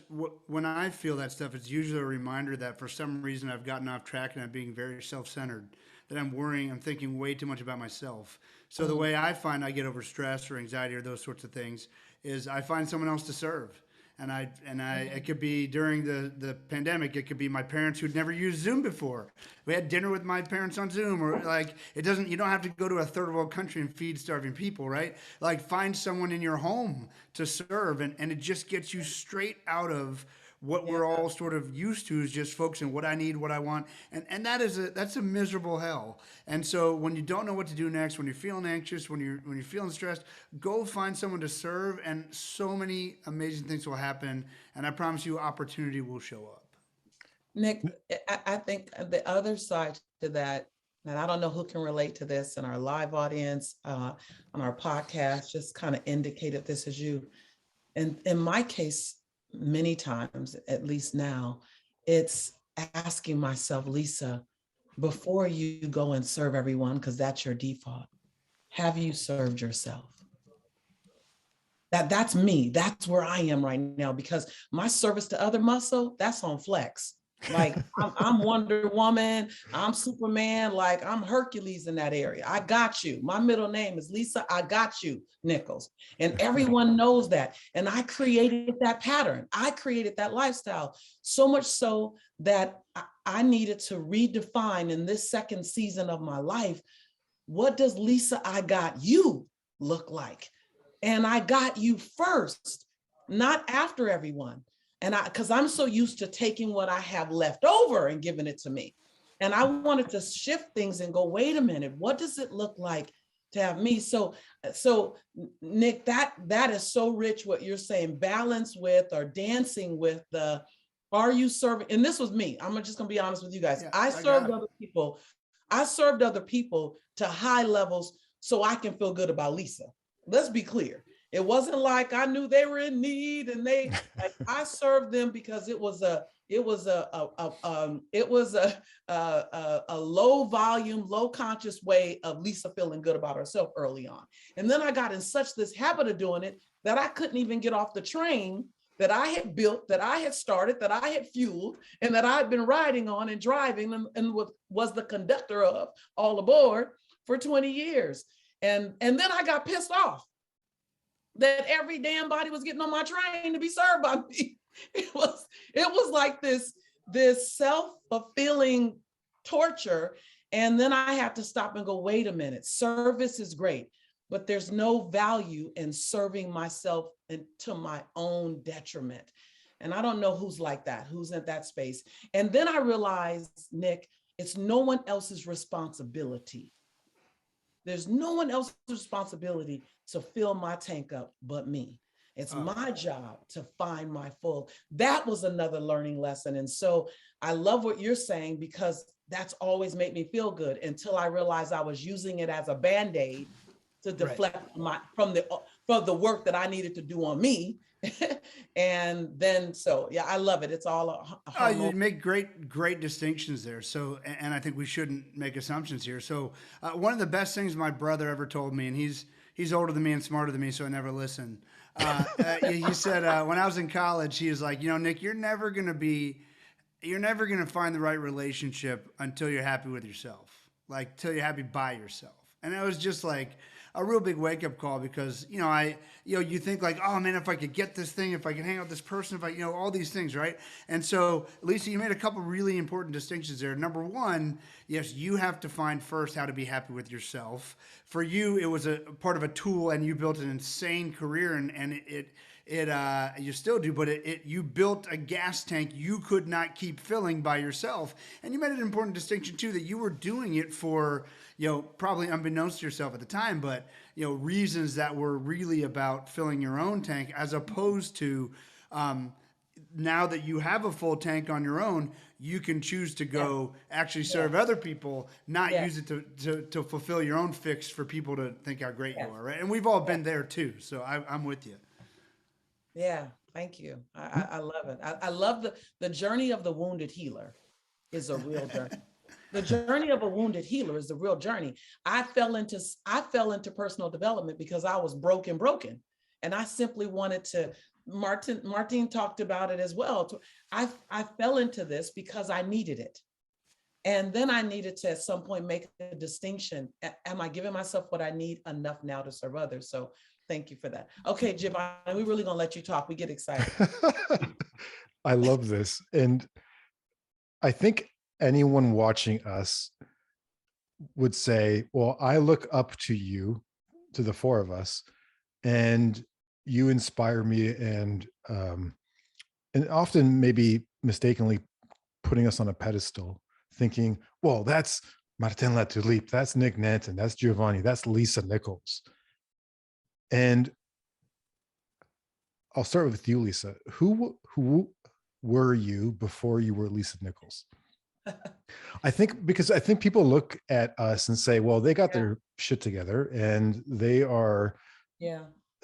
when I feel that stuff, it's usually a reminder that for some reason I've gotten off track and I'm being very self-centered, that I'm worrying, I'm thinking way too much about myself. So the way I find I get over stress or anxiety or those sorts of things is I find someone else to serve. And it could be during the pandemic, it could be my parents who'd never used Zoom before. We had dinner with my parents on Zoom, or like, you don't have to go to a third world country and feed starving people, right? Like, find someone in your home to serve, and it just gets you straight out of what we're all sort of used to, is just focusing what I need, what I want. And that's a miserable hell. And so when you don't know what to do next, when you're feeling anxious, when you're feeling stressed, go find someone to serve, and so many amazing things will happen. And I promise you, opportunity will show up. Nick, I think the other side to that, and I don't know who can relate to this in our live audience, on our podcast, just kind of indicated this as you. And in my case, many times, at least now, it's asking myself, Lisa, before you go and serve everyone, because that's your default, have you served yourself? That's me. That's where I am right now, because my service to other muscle, that's on flex. Like, I'm Wonder Woman, I'm Superman, like I'm Hercules in that area. I got you. My middle name is Lisa. I got you, Nichols. And everyone knows that. And I created that pattern. I created that lifestyle, so much so that I needed to redefine in this second season of my life, what does Lisa, I got you look like? And I got you first, not after everyone. And because I'm so used to taking what I have left over and giving it to me. And I wanted to shift things and go, wait a minute, what does it look like to have me? So Nick, that is so rich what you're saying, balance with or dancing with the, are you serving? And this was me. I'm just gonna be honest with you guys. Yeah, I served other people. I served other people to high levels so I can feel good about Lisa. Let's be clear. It wasn't like I knew they were in need and I served them because it was a low volume, low conscious way of Lisa feeling good about herself early on. And then I got in such this habit of doing it that I couldn't even get off the train that I had built, that I had started, that I had fueled, and that I had been riding on and driving and was the conductor of all aboard for 20 years. And then I got pissed off that every damn body was getting on my train to be served by me. It was like this self-fulfilling torture. And then I had to stop and go, wait a minute, service is great, but there's no value in serving myself to my own detriment. And I don't know who's like that, who's in that space. And then I realized, Nick, it's no one else's responsibility. There's no one else's responsibility to fill my tank up but me. It's my job to find my full. That was another learning lesson. And so I love what you're saying, because that's always made me feel good until I realized I was using it as a Band-Aid to deflect from the work that I needed to do on me. And then, so yeah, I love it. It's all you make great distinctions there. So, and I think we shouldn't make assumptions here. So one of the best things my brother ever told me, and he's older than me and smarter than me, so I never listened. He said, when I was in college, he was like, Nick, you're never going to find the right relationship until you're happy with yourself, like till you're happy by yourself. And it was just like a real big wake up call, because, you think like, oh man, if I could get this thing, if I could hang out with this person, if I, all these things, right? And so, Lisa, you made a couple really important distinctions there. Number one, yes, you have to find first how to be happy with yourself. For you, it was a part of a tool, and you built an insane career, and you still do, but you built a gas tank you could not keep filling by yourself. And you made an important distinction too, that you were doing it for, probably unbeknownst to yourself at the time, but, reasons that were really about filling your own tank, as opposed to, now that you have a full tank on your own, you can choose to go actually serve other people, not use it to fulfill your own fix for people to think how great you are, right? And we've all been there too. So I'm with you. Yeah, thank you. I love it. I love the journey of the wounded healer is a real journey. The journey of a wounded healer is the real journey. I fell into personal development because I was broken. And I simply wanted to Martin talked about it as well. I fell into this because I needed it. And then I needed to at some point make a distinction. Am I giving myself what I need enough now to serve others? So thank you for that. Okay, Giovanni, we're really gonna let you talk. We get excited. I love this. And I think anyone watching us would say, well, I look up to you, to the four of us, and you inspire me, and often maybe mistakenly putting us on a pedestal, thinking, well, that's Martin Latulippe, that's Nick Nanton, that's Giovanni, that's Lisa Nichols. And I'll start with you, Lisa. Who were you before you were Lisa Nichols? I think people look at us and say, well, they got their shit together and they are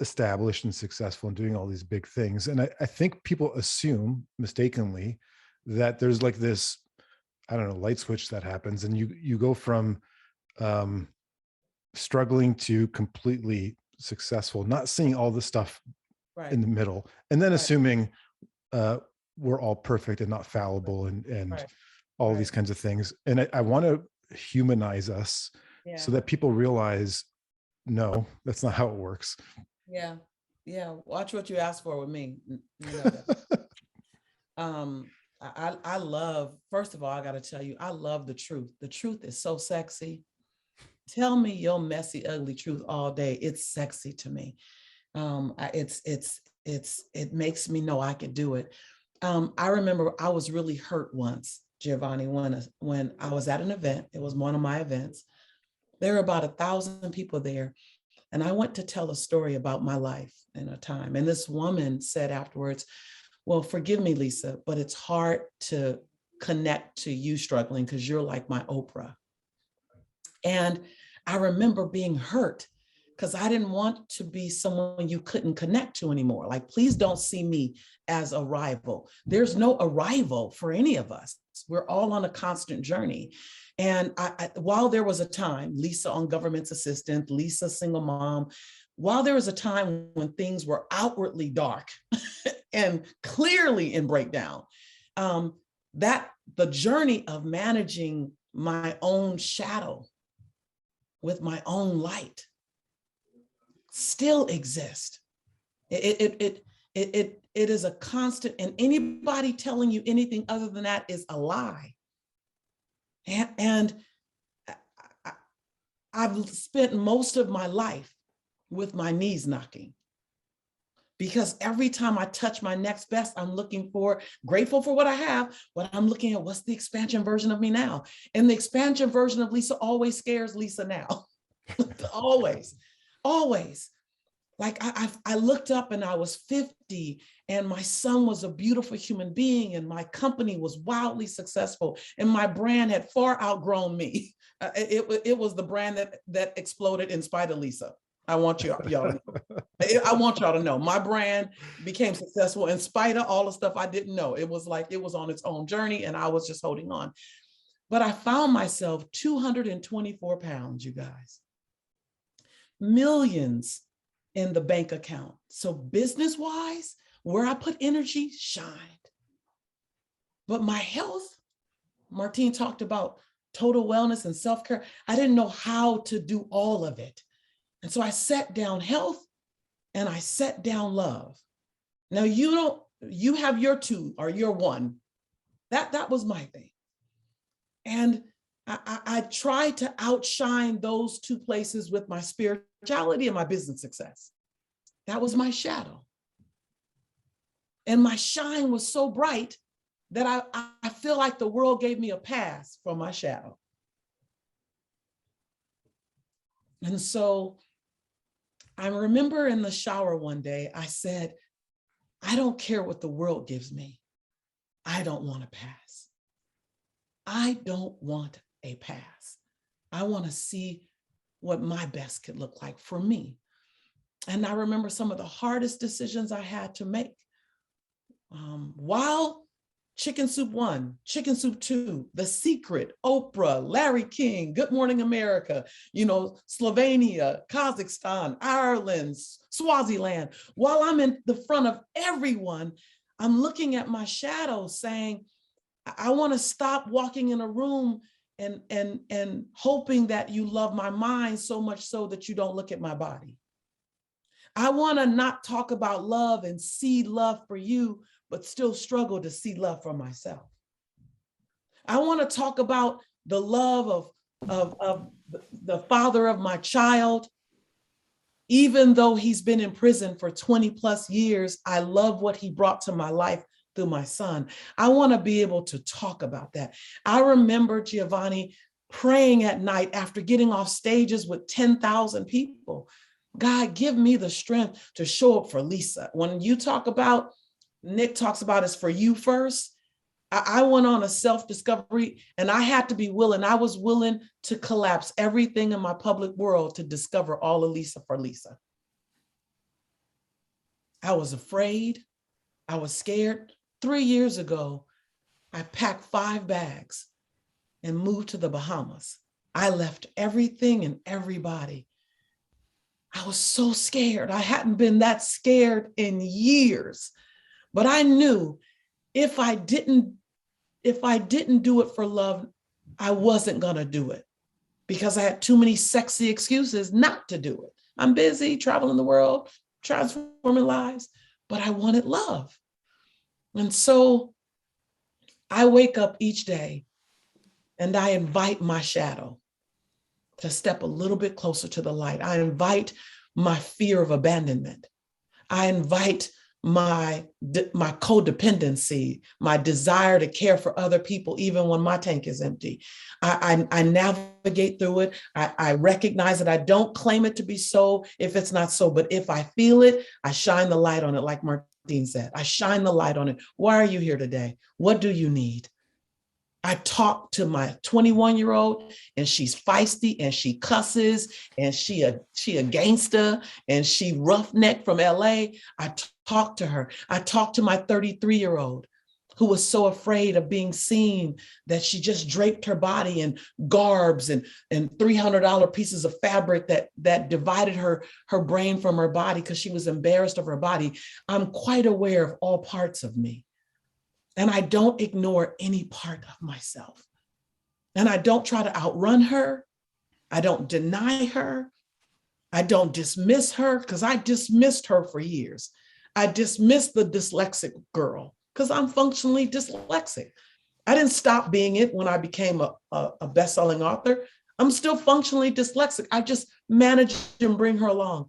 established and successful and doing all these big things. And I think people assume mistakenly that there's like this, I don't know, light switch that happens, and you go from struggling to completely successful, not seeing all the stuff in the middle, and then assuming we're all perfect and not fallible and all these kinds of things. And I want to humanize us so that people realize, no, that's not how it works. Yeah. Watch what you ask for with me. You know I love, first of all, I got to tell you, I love the truth. The truth is so sexy. Tell me your messy, ugly truth all day. It's sexy to me. It makes me know I can do it. I remember I was really hurt once, Giovanni, when I was at an event. It was one of my events. There were about 1,000 people there. And I went to tell a story about my life in a time. And this woman said afterwards, well, forgive me, Lisa, but it's hard to connect to you struggling because you're like my Oprah. And I remember being hurt because I didn't want to be someone you couldn't connect to anymore. Like, please don't see me as a rival. There's no arrival for any of us. We're all on a constant journey. And while there was a time, Lisa on government's assistant, Lisa single mom, while there was a time when things were outwardly dark and clearly in breakdown, that the journey of managing my own shadow with my own light still exists. It is a constant, and anybody telling you anything other than that is a lie. And I've spent most of my life with my knees knocking, because every time I touch my next best, I'm grateful for what I have, but I'm looking at what's the expansion version of me now. And the expansion version of Lisa always scares Lisa now. always. Like I looked up and I was 50 and my son was a beautiful human being and my company was wildly successful and my brand had far outgrown me. It was the brand that exploded in spite of Lisa. I want y'all to know. I want y'all to know my brand became successful in spite of all the stuff I didn't know. It was like it was on its own journey and I was just holding on. But I found myself 224 pounds, you guys. Millions in the bank account. So business-wise, where I put energy shined. But my health, Martine talked about total wellness and self-care. I didn't know how to do all of it. And so I set down health and I set down love. Now you have your two or your one. That was my thing. And I tried to outshine those two places with my spirituality and my business success. That was my shadow. And my shine was so bright that I feel like the world gave me a pass for my shadow. And so I remember in the shower one day, I said, I don't care what the world gives me. I don't want a pass. I don't want a pass. I want to see what my best could look like for me. And I remember some of the hardest decisions I had to make while Chicken Soup 1, Chicken Soup 2, The Secret, Oprah, Larry King, Good Morning America, Slovenia, Kazakhstan, Ireland, Swaziland. While I'm in the front of everyone, I'm looking at my shadow saying, I want to stop walking in a room and hoping that you love my mind so much so that you don't look at my body. I want to not talk about love and see love for you, but still struggle to see love for myself. I want to talk about the love of the father of my child. Even though he's been in prison for 20 plus years, I love what he brought to my life through my son. I want to be able to talk about that. I remember, Giovanni, praying at night after getting off stages with 10,000 people. God, give me the strength to show up for Lisa. When you talk about, Nick talks about it's for you first. I went on a self-discovery and I had to be willing. I was willing to collapse everything in my public world to discover all of Lisa for Lisa. I was afraid. I was scared. 3 years ago, I packed 5 bags and moved to the Bahamas. I left everything and everybody. I was so scared. I hadn't been that scared in years, but I knew if I didn't do it for love, I wasn't gonna do it because I had too many sexy excuses not to do it. I'm busy traveling the world, transforming lives, but I wanted love. And so I wake up each day and I invite my shadow to step a little bit closer to the light. I invite my fear of abandonment. I invite my codependency, my desire to care for other people, even when my tank is empty. I navigate through it. I recognize that I don't claim it to be so if it's not so, but if I feel it, I shine the light on it, like Martine said. I shine the light on it. Why are you here today? What do you need? I talk to my 21-year-old and she's feisty and she cusses and she a gangster and she roughneck from LA. I talk to her. I talk to my 33-year-old who was so afraid of being seen that she just draped her body in garbs and $300 pieces of fabric that divided her brain from her body because she was embarrassed of her body. I'm quite aware of all parts of me. And I don't ignore any part of myself. And I don't try to outrun her. I don't deny her. I don't dismiss her because I dismissed her for years. I dismissed the dyslexic girl because I'm functionally dyslexic. I didn't stop being it when I became a best-selling author. I'm still functionally dyslexic. I just managed and bring her along.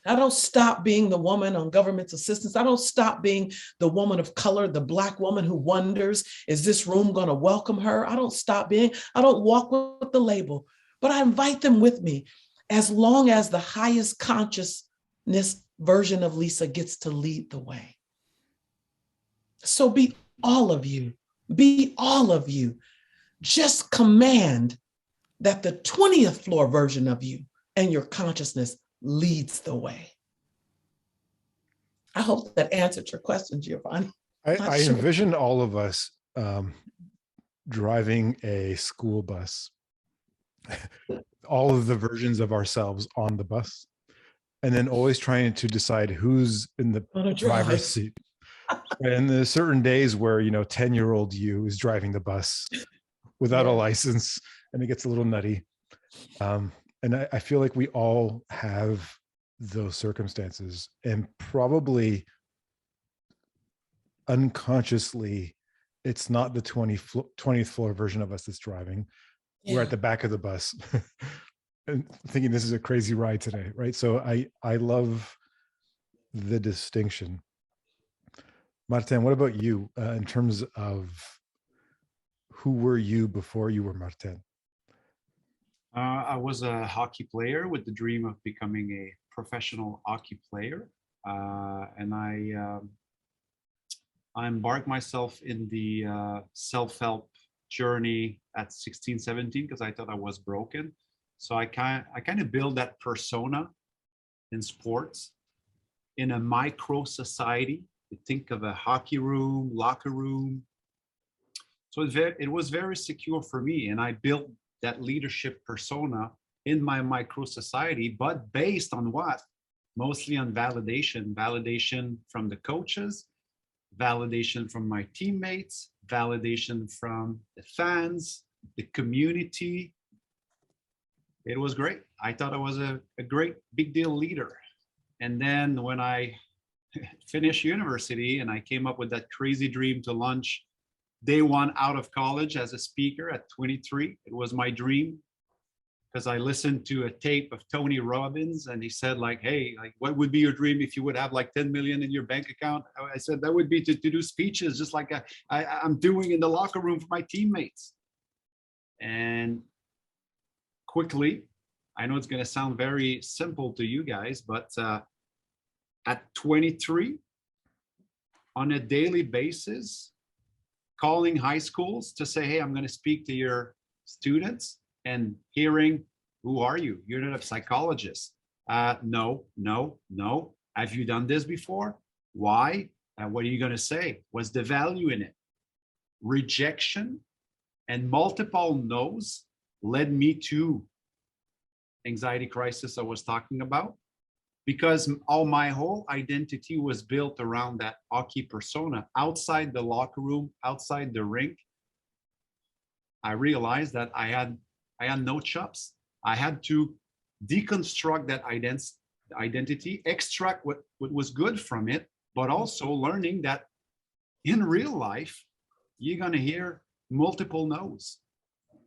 I don't stop being the woman on government assistance. I don't stop being the woman of color, the Black woman who wonders, is this room going to welcome her? I don't stop being, I don't walk with the label, but I invite them with me as long as the highest consciousness version of Lisa gets to lead the way. So be all of you. Be all of you. Just command that the 20th floor version of you and your consciousness leads the way. I hope that answered your question, Giovanni. I envision all of us driving a school bus, all of the versions of ourselves on the bus, and then always trying to decide who's in the driver's seat. And there's certain days where, 10-year-old you is driving the bus without a license, and it gets a little nutty. And I feel like we all have those circumstances, and probably unconsciously, it's not the 20th floor version of us that's driving. Yeah. We're at the back of the bus and thinking this is a crazy ride today, right? So I love the distinction. Martin, what about you in terms of who were you before you were Martin? I was a hockey player with the dream of becoming a professional hockey player. And I embarked myself in the self-help journey at 16, 17, because I thought I was broken. So I kind of built that persona in sports in a micro society You think of a hockey room, locker room. So it was very secure for me. And I built that leadership persona in my micro society, but based on what? Mostly on validation from the coaches, validation from my teammates, validation from the fans, the community. It was great. I thought I was a great big deal leader. And then when I finished university and I came up with that crazy dream to launch day one out of college as a speaker at 23, it was my dream. Because I listened to a tape of Tony Robbins and he said like, hey, like what would be your dream if you would have like 10 million in your bank account? I said that would be to do speeches just like I'm doing in the locker room for my teammates. And quickly, I know it's going to sound very simple to you guys, but at 23, on a daily basis, calling high schools to say, hey, I'm going to speak to your students, and hearing, who are you? You're not a psychologist. No. Have you done this before? Why? What are you going to say? What's the value in it? Rejection and multiple no's led me to anxiety crisis I was talking about, because my whole identity was built around that hockey persona. Outside the locker room, outside the rink, I realized that I had no chops. I had to deconstruct that identity, extract what was good from it, but also learning that in real life, you're going to hear multiple no's,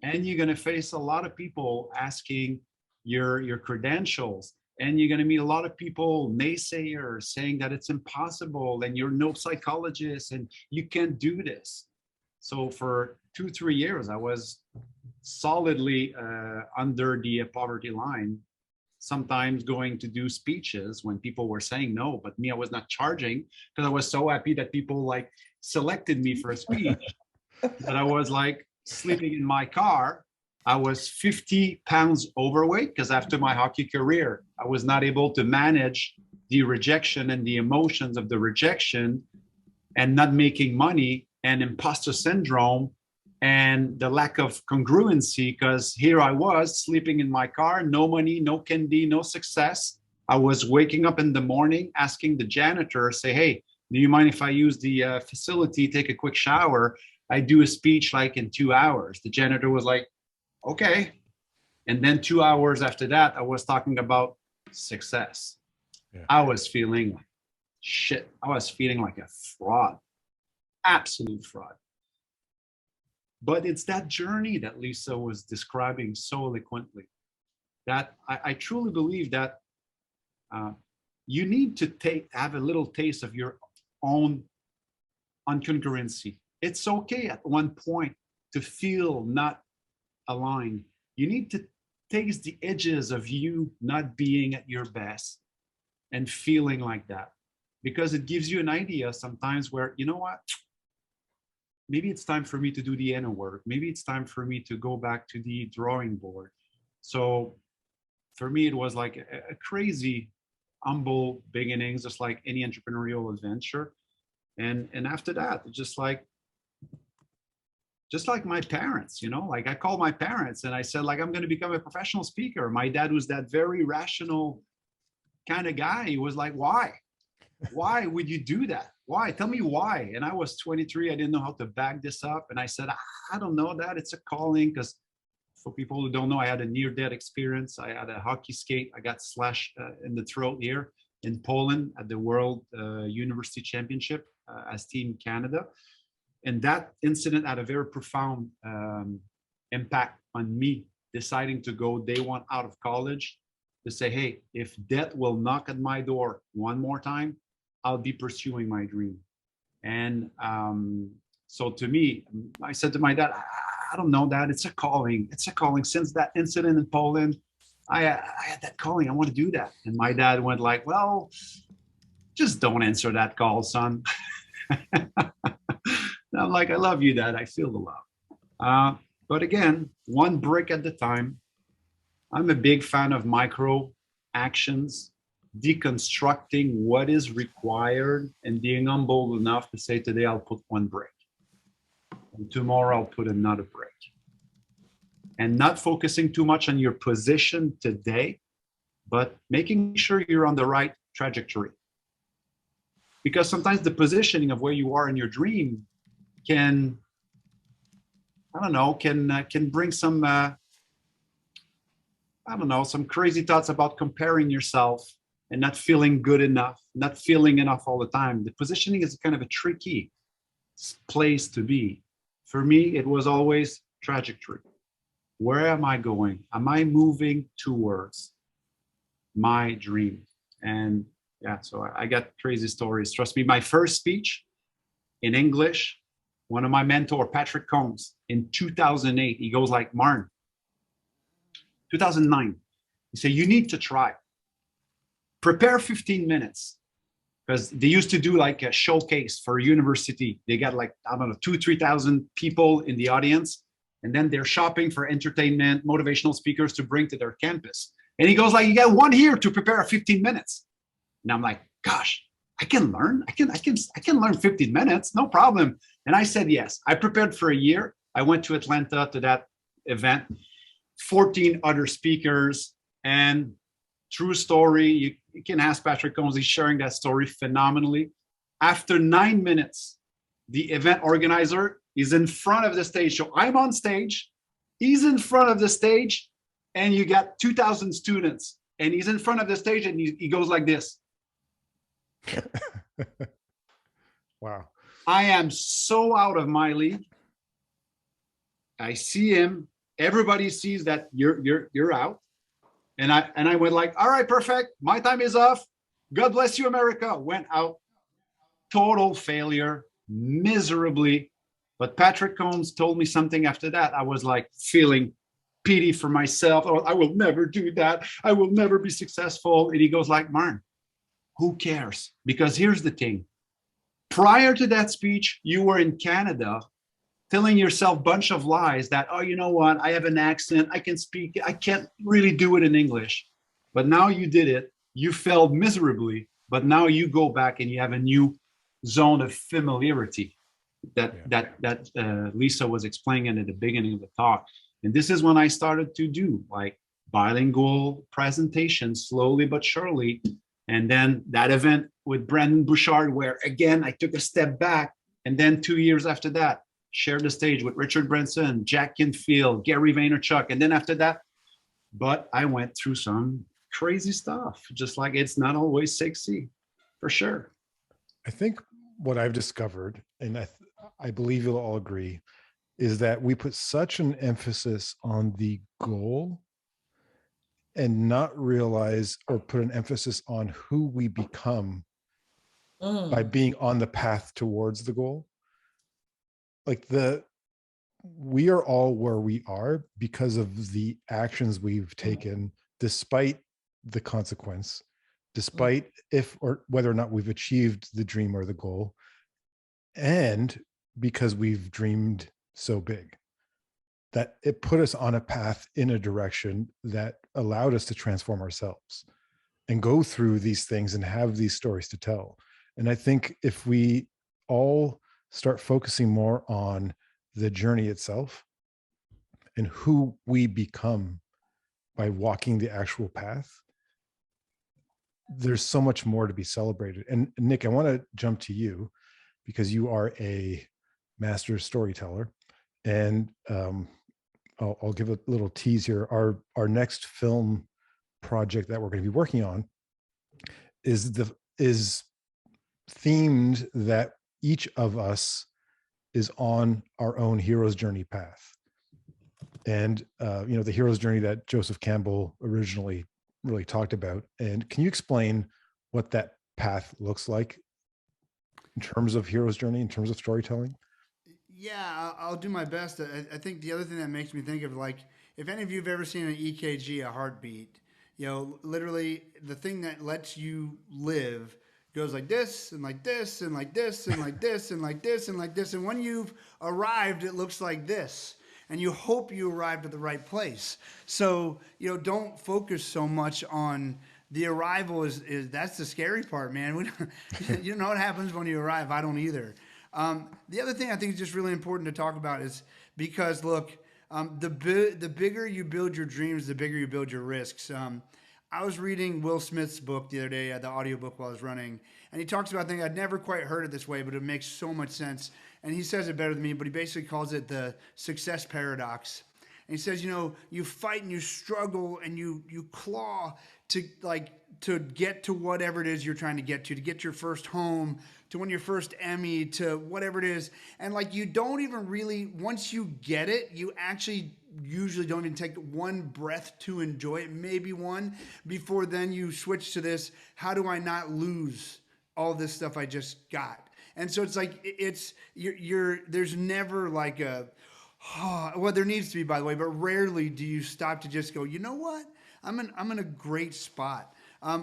and you're going to face a lot of people asking your credentials, and you're going to meet a lot of people, naysayers, saying that it's impossible and you're no psychologist and you can't do this. So for 2-3 years, I was solidly under the poverty line, sometimes going to do speeches when people were saying no, but me, I was not charging because I was so happy that people like selected me for a speech that I was like sleeping in my car. I was 50 pounds overweight because after my hockey career, I was not able to manage the rejection and the emotions of the rejection and not making money and imposter syndrome and the lack of congruency, because here I was sleeping in my car, no money, no candy, no success. I was waking up in the morning, asking the janitor, say, hey, do you mind if I use the facility, take a quick shower? I do a speech like in 2 hours. The janitor was like, okay. And then 2 hours after that, I was talking about success. Yeah. I was feeling like shit. I was feeling like a fraud, absolute fraud. But it's that journey that Lisa was describing so eloquently, that I truly believe that you need to have a little taste of your own incongruency. It's okay at one point to feel not aligned. You need to taste the edges of you not being at your best and feeling like that, because it gives you an idea sometimes where, you know what, maybe it's time for me to do the inner work. Maybe it's time for me to go back to the drawing board. So for me, it was like a crazy, humble beginnings, just like any entrepreneurial adventure. And after that, just like my parents, you know, like I called my parents and I said, like, I'm going to become a professional speaker. My dad was that very rational kind of guy. He was like, why? Why would you do that? Why? Tell me why. And I was 23. I didn't know how to back this up. And I said, I don't know that. It's a calling. Because for people who don't know, I had a near-death experience. I had a hockey skate. I got slashed in the throat here in Poland at the World University Championship as Team Canada. And that incident had a very profound impact on me, deciding to go day one out of college to say, hey, if death will knock at my door one more time, I'll be pursuing my dream. And so to me, I said to my dad, I don't know, Dad, it's a calling. It's a calling. Since that incident in Poland, I had that calling. I want to do that. And my dad went like, well, just don't answer that call, son. I'm like, I love you, Dad. I feel the love. But again, one brick at a time. I'm a big fan of micro actions. deconstructing what is required and being humble enough to say, today I'll put one break and tomorrow I'll put another break, and not focusing too much on your position today, but making sure you're on the right trajectory. Because sometimes the positioning of where you are in your dream can, I don't know, can bring some, I don't know, some crazy thoughts about comparing yourself and not feeling good enough, not feeling enough all the time. The positioning is kind of a tricky place to be. For me, it was always trajectory. Where am I going? Am I moving towards my dream? And yeah, so I got crazy stories. Trust me, my first speech in English, one of my mentor, Patrick Combs, in 2008, he goes like, Martin, 2009, he said, you need to try. Prepare 15 minutes. Because they used to do like a showcase for a university. They got like, I don't know, 2,000-3,000 people in the audience. And then they're shopping for entertainment, motivational speakers to bring to their campus. And he goes like, you got 1 year to prepare 15 minutes. And I'm like, gosh, I can learn. I can learn 15 minutes, no problem. And I said, yes. I prepared for a year. I went to Atlanta to that event, 14 other speakers, and true story. You can ask Patrick Combs, he's sharing that story phenomenally. After 9 minutes, the event organizer is in front of the stage. So I'm on stage, he's in front of the stage, and you got 2,000 students, and he's in front of the stage, and he goes like this. Wow. I am so out of my league. I see him. Everybody sees that you're out. And I went like, all right, perfect. My time is off. God bless you, America. Went out. Total failure, miserably. But Patrick Combs told me something after that. I was like feeling pity for myself. Oh, I will never do that. I will never be successful. And he goes like, Martin, who cares? Because here's the thing. Prior to that speech, you were in Canada telling yourself a bunch of lies that, oh, you know what? I have an accent. I can speak. I can't really do it in English. But now you did it. You failed miserably. But now you go back and you have a new zone of familiarity that Lisa was explaining at the beginning of the talk. And this is when I started to do like bilingual presentations slowly but surely. And then that event with Brandon Bouchard, where again, I took a step back. And then 2 years after that, shared the stage with Richard Branson, Jack Canfield, Gary Vaynerchuk. And then after that, but I went through some crazy stuff, just like it's not always sexy, for sure. I think what I've discovered, and I believe you'll all agree, is that we put such an emphasis on the goal and not realize or put an emphasis on who we become by being on the path towards the goal. Like we are all where we are because of the actions we've taken, despite the consequence, despite if or whether or not we've achieved the dream or the goal, and because we've dreamed so big that it put us on a path in a direction that allowed us to transform ourselves and go through these things and have these stories to tell. And I think if we all start focusing more on the journey itself and who we become by walking the actual path, there's so much more to be celebrated. And Nick, I want to jump to you because you are a master storyteller. And I'll give a little tease here. Our next film project that we're going to be working on is themed that each of us is on our own hero's journey path. And, the hero's journey that Joseph Campbell originally really talked about. And can you explain what that path looks like in terms of hero's journey, in terms of storytelling? Yeah, I'll do my best. I think the other thing that makes me think of, like, if any of you have ever seen an EKG, a heartbeat, literally the thing that lets you live goes like this and like this and like this and like this and like this and like this. And when you've arrived, it looks like this. And you hope you arrived at the right place. So, don't focus so much on the arrival is that's the scary part, man. You know what happens when you arrive. I don't either. The other thing I think is just really important to talk about is because look, the bigger you build your dreams, the bigger you build your risks. I was reading Will Smith's book the other day, the audiobook while I was running, and he talks about things I'd never quite heard it this way, but it makes so much sense. And he says it better than me, but he basically calls it the success paradox. And he says, you know, you fight and you struggle and you claw to get to whatever it is you're trying to get your first home, to win your first Emmy, to whatever it is. And like, you don't even really, once you get it, you actually usually don't even take one breath to enjoy it, maybe one, before then you switch to this, how do I not lose all this stuff I just got? And so it's like, there's never like well, there needs to be, by the way, but rarely do you stop to just go, you know what? I'm in a great spot.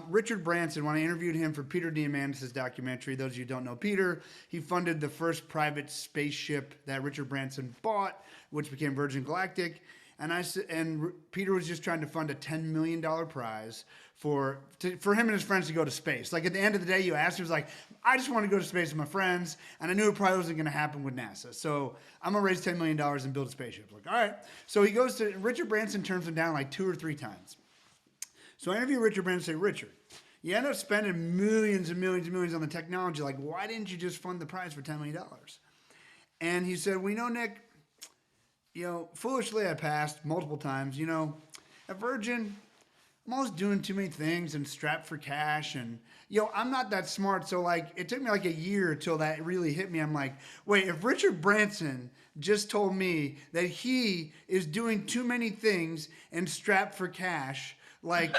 Richard Branson, when I interviewed him for Peter Diamandis' documentary, those of you who don't know Peter, he funded the first private spaceship that Richard Branson bought, which became Virgin Galactic. And Peter was just trying to fund a $10 million prize for him and his friends to go to space. Like at the end of the day, you asked, he was like, I just want to go to space with my friends. And I knew it probably wasn't going to happen with NASA. So I'm going to raise $10 million and build a spaceship. Like, all right. So he goes to, Richard Branson turns him down like 2 or 3 times. So I interviewed Richard Branson and say, Richard, you end up spending millions and millions and millions on the technology. Like, why didn't you just fund the prize for $10 million? And he said, well, you know, Nick, you know, foolishly I passed multiple times. You know, at Virgin, I'm always doing too many things and strapped for cash. And, you know, I'm not that smart. So, like, it took me like a year till that really hit me. I'm like, wait, if Richard Branson just told me that he is doing too many things and strapped for cash, like,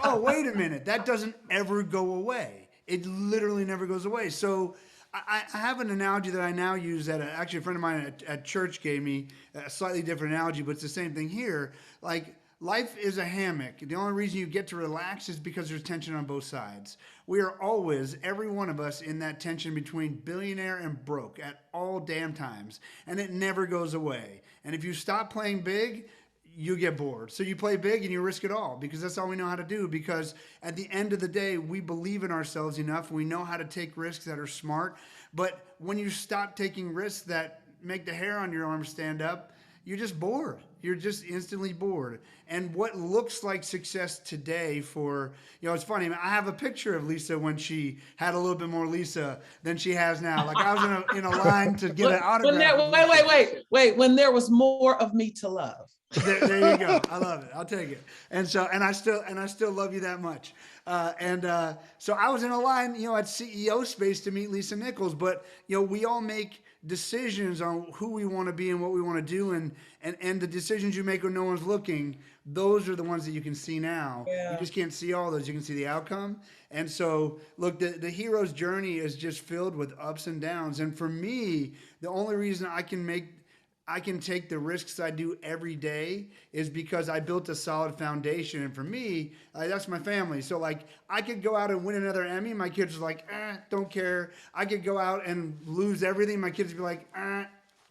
oh, wait a minute, that doesn't ever go away. It literally never goes away. So I have an analogy that I now use that actually a friend of mine at church gave me, a slightly different analogy, but it's the same thing here. Like, life is a hammock. The only reason you get to relax is because there's tension on both sides. We are always, every one of us, in that tension between billionaire and broke at all damn times. And it never goes away. And if you stop playing big, you get bored. So you play big and you risk it all, because that's all we know how to do. Because at the end of the day, we believe in ourselves enough. We know how to take risks that are smart. But when you stop taking risks that make the hair on your arm stand up, you're just bored. You're just instantly bored. And what looks like success today for, you know, it's funny. I have a picture of Lisa when she had a little bit more Lisa than she has now. Like, I was in a line to get an autograph. Wait, when there was more of me to love. There you go. I love it. I'll take it. And so, and I still love you that much. So I was in a line, you know, at CEO space to meet Lisa Nichols. But, you know, we all make decisions on who we want to be and what we want to do, and the decisions you make when no one's looking, those are the ones that you can see now. Yeah. You just can't see all those. You can see the outcome. And so, look, the hero's journey is just filled with ups and downs. And for me, the only reason I can take the risks I do every day is because I built a solid foundation. And for me, that's my family. So, like, I could go out and win another Emmy. My kids are like, don't care. I could go out and lose everything. My kids would be like,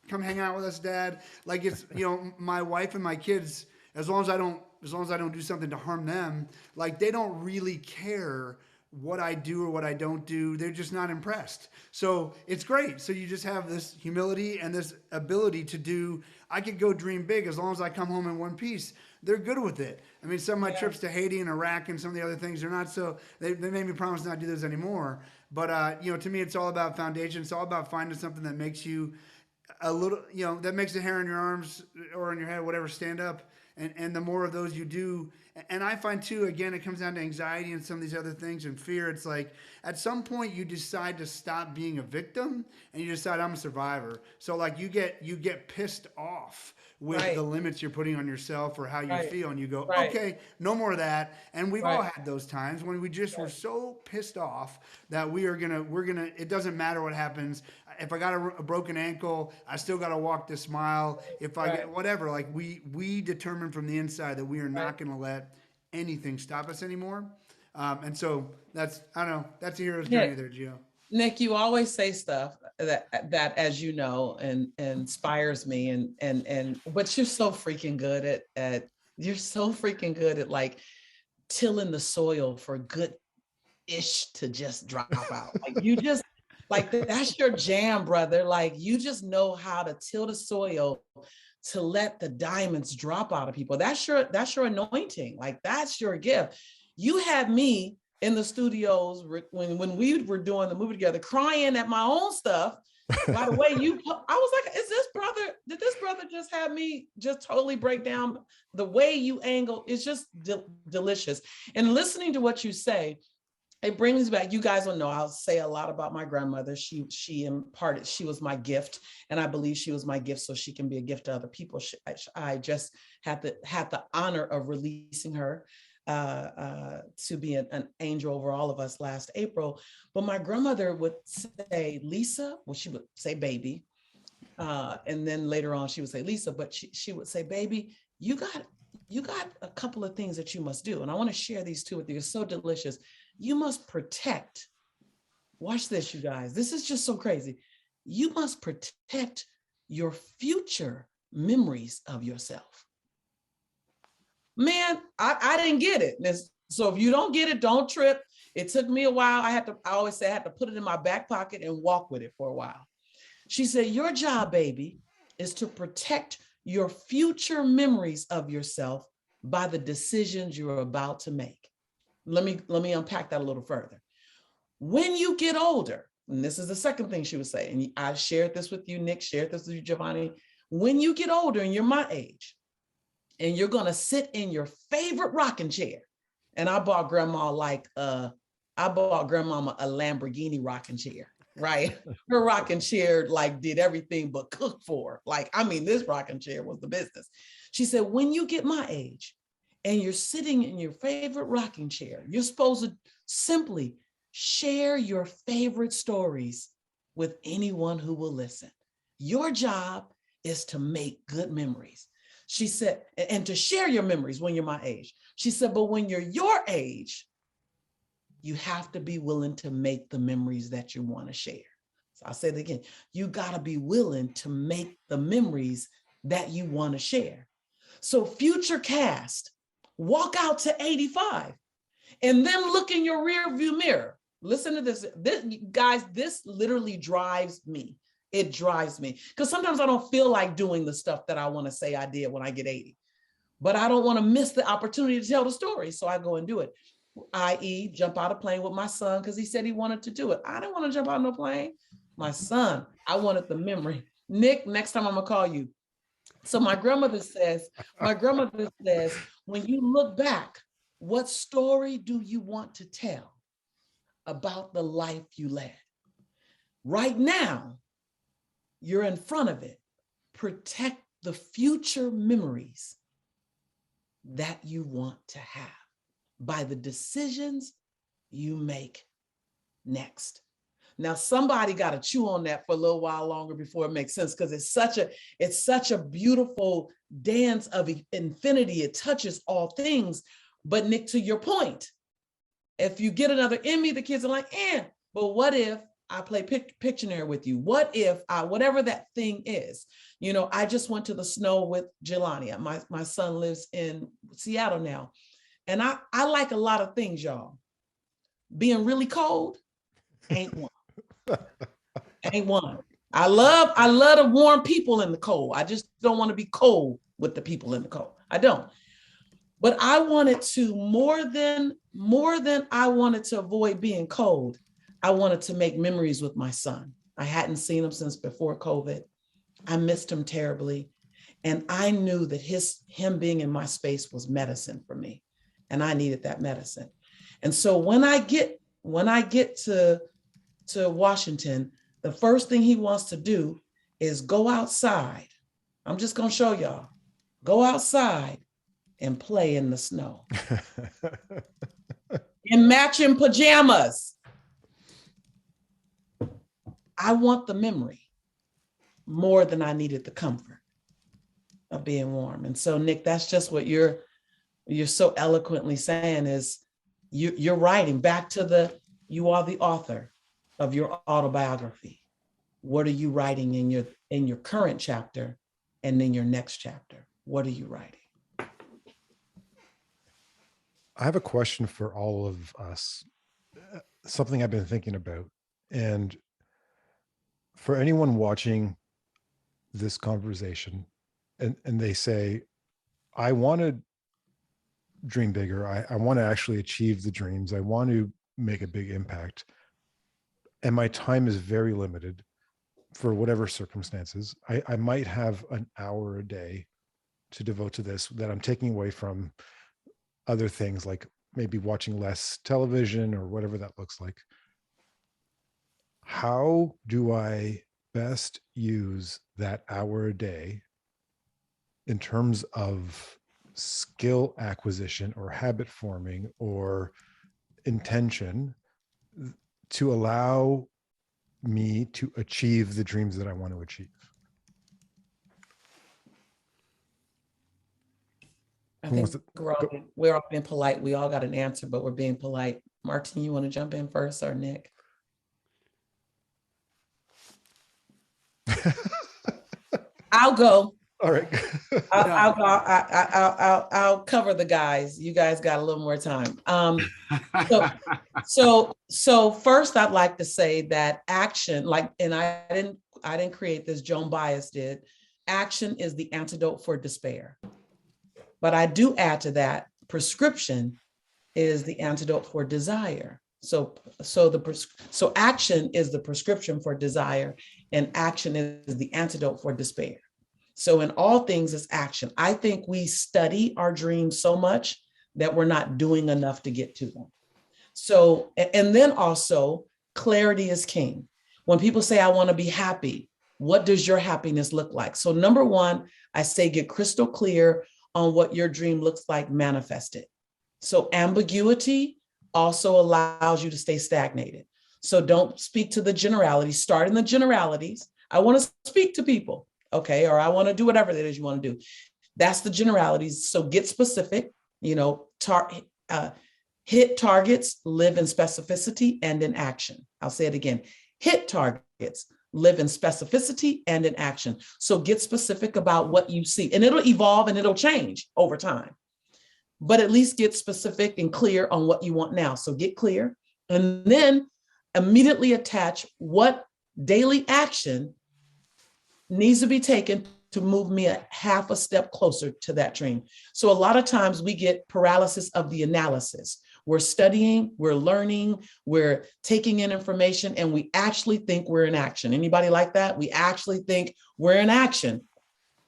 come hang out with us, Dad. Like, it's, you know, my wife and my kids, as long as I don't do something to harm them, like, they don't really care what I do or what I don't do. They're just not impressed. So it's great. So you just have this humility and this ability to do, I could go dream big as long as I come home in one piece. They're good with it. I mean, some of my trips to Haiti and Iraq and some of the other things, they're not so, they made me promise not to do this anymore. But, you know, to me, it's all about foundation. It's all about finding something that makes you a little, you know, that makes the hair on your arms or on your head, whatever, stand up. And the more of those you do, and I find too, again, it comes down to anxiety and some of these other things and fear. It's like, at some point you decide to stop being a victim and you decide, I'm a survivor. So, like, you get pissed off with the limits you're putting on yourself or how you feel, and you go, okay, no more of that. And we've all had those times when we just were so pissed off that we're gonna, it doesn't matter what happens. If I got a broken ankle, I still got to walk this mile. If I get whatever, like, we determine from the inside that we are not going to let anything stop us anymore. And so that's, I don't know, that's a hero's journey there, Gio. Nick, you always say stuff that, as you know, and inspires me, and but you're so freaking good at you're so freaking good at, like, tilling the soil for good-ish to just drop out. Like you just, like that's your jam, brother. Like you just know how to till the soil to let the diamonds drop out of people. That's your anointing. Like that's your gift. You had me in the studios when we were doing the movie together, crying at my own stuff. By the way, I was like, did this brother just have me just totally break down the way you angle? It's just delicious. And listening to what you say, it brings back, you guys will know, I'll say a lot about my grandmother. She imparted, she was my gift. And I believe she was my gift so she can be a gift to other people. I just had the honor of releasing her to be an angel over all of us last April. But my grandmother would say, Lisa, well, she would say baby. And then later on she would say Lisa, but she would say, baby, you got a couple of things that you must do. And I want to share these two with you. It's so delicious. You must protect. Watch this, you guys. This is just so crazy. You must protect your future memories of yourself. Man, I didn't get it. So if you don't get it, don't trip. It took me a while. I always say I had to put it in my back pocket and walk with it for a while. She said, your job, baby, is to protect your future memories of yourself by the decisions you're about to make. Let me unpack that a little further. When you get older, and this is the second thing she would say, and I shared this with you, Nick, shared this with you, Giovanni. When you get older and you're my age, and you're gonna sit in your favorite rocking chair, and I bought grandma a Lamborghini rocking chair, right? Her rocking chair like did everything but cook for her. Like, I mean, this rocking chair was the business. She said, when you get my age, and you're sitting in your favorite rocking chair, you're supposed to simply share your favorite stories with anyone who will listen. Your job is to make good memories. She said, and to share your memories when you're my age. She said, but when you're your age, you have to be willing to make the memories that you want to share. So I'll say it again. You got to be willing to make the memories that you want to share. So future cast, walk out to 85 and then look in your rear view mirror. Listen to this. Guys, this literally drives me. It drives me because sometimes I don't feel like doing the stuff that I want to say I did when I get 80, but I don't want to miss the opportunity to tell the story. So I go and do it, i.e. jump out of plane with my son because he said he wanted to do it. I didn't want to jump out of no plane. My son, I wanted the memory. Nick, next time I'm going to call you. So my grandmother says, when you look back, what story do you want to tell about the life you led? Right now, you're in front of it. Protect the future memories that you want to have by the decisions you make next. Now, somebody got to chew on that for a little while longer before it makes sense, because it's such a beautiful dance of infinity. It touches all things. But Nick, to your point, if you get another Emmy, the kids are like, but what if I play Pictionary with you? What if whatever that thing is? You know, I just went to the snow with Giovanni. My son lives in Seattle now. And I like a lot of things, y'all. Being really cold ain't one. Ain't one. I love to warm people in the cold. I just don't want to be cold with the people in the cold. I don't. But I wanted to, more than I wanted to avoid being cold, I wanted to make memories with my son. I hadn't seen him since before COVID. I missed him terribly. And I knew that him being in my space was medicine for me. And I needed that medicine. And so when I get to Washington, the first thing he wants to do is go outside. I'm just going to show y'all. Go outside and play in the snow. In matching pajamas. I want the memory more than I needed the comfort of being warm. And so, Nick, that's just what you're so eloquently saying is you're writing back to you are the author of your autobiography. What are you writing in your current chapter and in your next chapter? What are you writing? I have a question for all of us, something I've been thinking about. And for anyone watching this conversation and they say, I want to dream bigger. I want to actually achieve the dreams. I want to make a big impact. And my time is very limited for whatever circumstances. I might have an hour a day to devote to this that I'm taking away from other things, like maybe watching less television or whatever that looks like. How do I best use that hour a day in terms of skill acquisition or habit forming or intention to allow me to achieve the dreams that I want to achieve? I think we're all being polite. We all got an answer, but we're being polite. Martin, you want to jump in first, or Nick? I'll go. All right. I'll cover the guys. You guys got a little more time. So first, I'd like to say that action, and I didn't create this. Joan Baez did. Action is the antidote for despair. But I do add to that, prescription is the antidote for desire. So action is the prescription for desire, and action is the antidote for despair. So in all things, it's action. I think we study our dreams so much that we're not doing enough to get to them. So, and then also, clarity is king. When people say, I want to be happy, what does your happiness look like? So number one, I say get crystal clear on what your dream looks like manifested. So ambiguity also allows you to stay stagnated. So don't speak to the generalities, start in the generalities. I want to speak to people, okay? Or I want to do whatever it is you want to do. That's the generalities. So get specific, hit targets, live in specificity and in action. I'll say it again, hit targets, live in specificity and in action. So get specific about what you see, and it'll evolve and it'll change over time, but at least get specific and clear on what you want now. So get clear, and then immediately attach what daily action needs to be taken to move me a half a step closer to that dream. So a lot of times we get paralysis of the analysis. We're studying, we're learning, we're taking in information, and we actually think we're in action. Anybody like that? We actually think we're in action,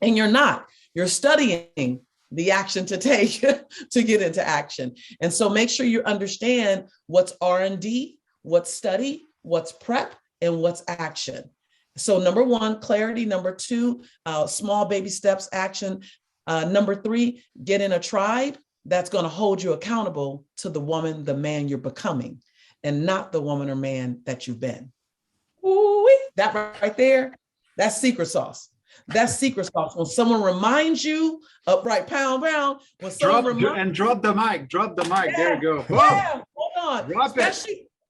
and you're not. You're studying the action to take to get into action. And so make sure you understand what's R&D, what's study, what's prep, and what's action. So number one, clarity. Number two, small baby steps, action. Number three, get in a tribe that's going to hold you accountable to the woman, the man you're becoming, and not the woman or man that you've been. Ooh-wee. That right there, that's secret sauce. That's secret sauce. When someone reminds you, upright, pound. When someone drop the mic. Yeah, there you go. Yeah, hold on. Drop it.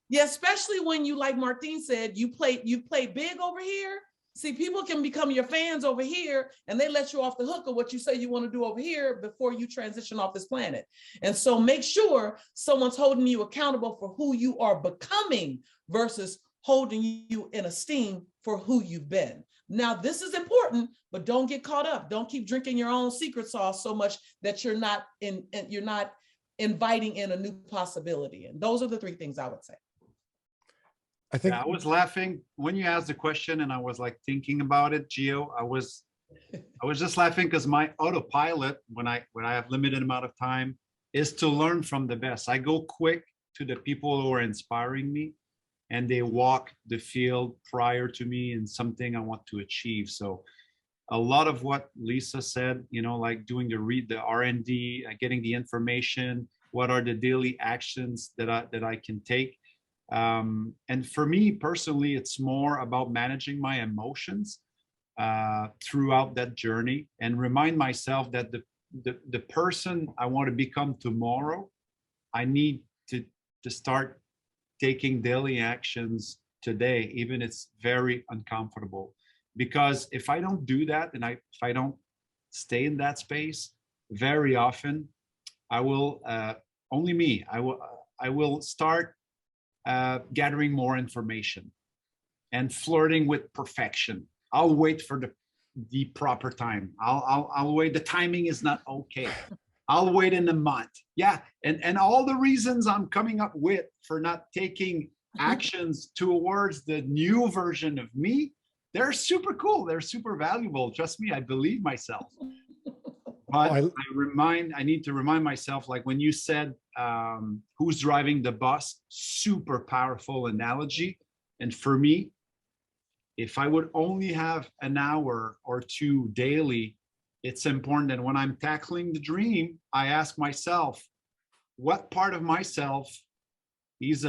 Yeah, especially when you, like Martine said, you play big over here. See, people can become your fans over here, and they let you off the hook of what you say you want to do over here before you transition off this planet. And so make sure someone's holding you accountable for who you are becoming versus holding you in esteem for who you've been. Now, this is important, but don't get caught up. Don't keep drinking your own secret sauce so much that you're not inviting in a new possibility. And those are the three things I would say. I was laughing when you asked the question, and I was like thinking about it, Gio. I was just laughing because my autopilot, when I have limited amount of time, is to learn from the best. I go quick to the people who are inspiring me, and they walk the field prior to me in something I want to achieve. So a lot of what Lisa said, like doing the R&D, getting the information, what are the daily actions that I can take. And for me personally, it's more about managing my emotions throughout that journey, and remind myself that the person I want to become tomorrow, I need to start taking daily actions today, even if it's very uncomfortable. Because if I don't do that, and if I don't stay in that space, very often I will only me. I will start gathering more information and flirting with perfection. I'll wait for the proper time. I'll wait. The timing is not okay. I'll wait in a month. Yeah. And all the reasons I'm coming up with for not taking actions towards the new version of me, they're super cool. They're super valuable. Trust me, I believe myself. But I need to remind myself, like when you said, who's driving the bus, super powerful analogy. And for me, if I would only have an hour or two daily, it's important that when I'm tackling the dream, I ask myself, what part of myself who's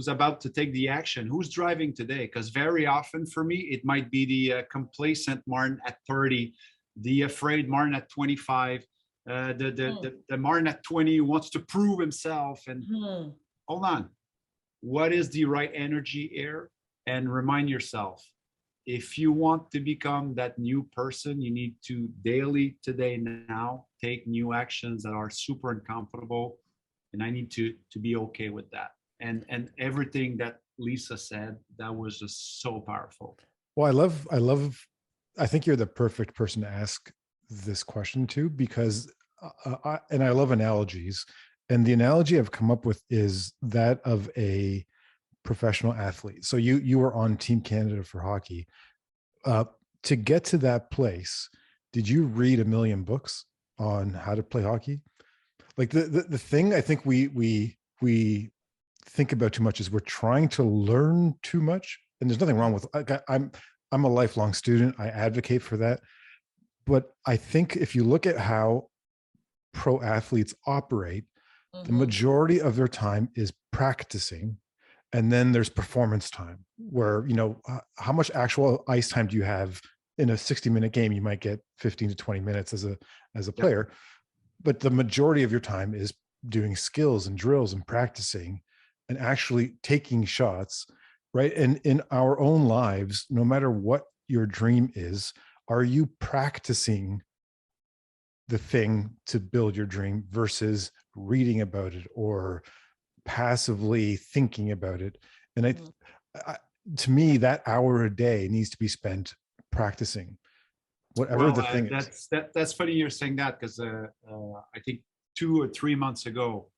about to take the action? Who's driving today? Because very often for me, it might be the complacent Martin at 30, the afraid Martin at 25, the Martin at 20 who wants to prove himself. And hold on, what is the right energy here? And remind yourself, if you want to become that new person, you need to daily, today, now, take new actions that are super uncomfortable. And I need to be okay with that. And everything that Lisa said, that was just so powerful. Well, I think you're the perfect person to ask this question to, because I love analogies. And the analogy I've come up with is that of a professional athlete. So you were on Team Canada for hockey. To get to that place, did you read a million books on how to play hockey? Like the thing I think we think about too much is we're trying to learn too much, and there's nothing wrong with. I'm a lifelong student. I advocate for that, but I think if you look at how pro athletes operate, the majority of their time is practicing. And then there's performance time where, how much actual ice time do you have in a 60-minute game? You might get 15 to 20 minutes as a player, but the majority of your time is doing skills and drills and practicing and actually taking shots, right? And in our own lives, no matter what your dream is, are you practicing the thing to build your dream versus reading about it or passively thinking about it? And to me, that hour a day needs to be spent practicing whatever the thing is. That's funny you're saying that, because I think 2 or 3 months ago,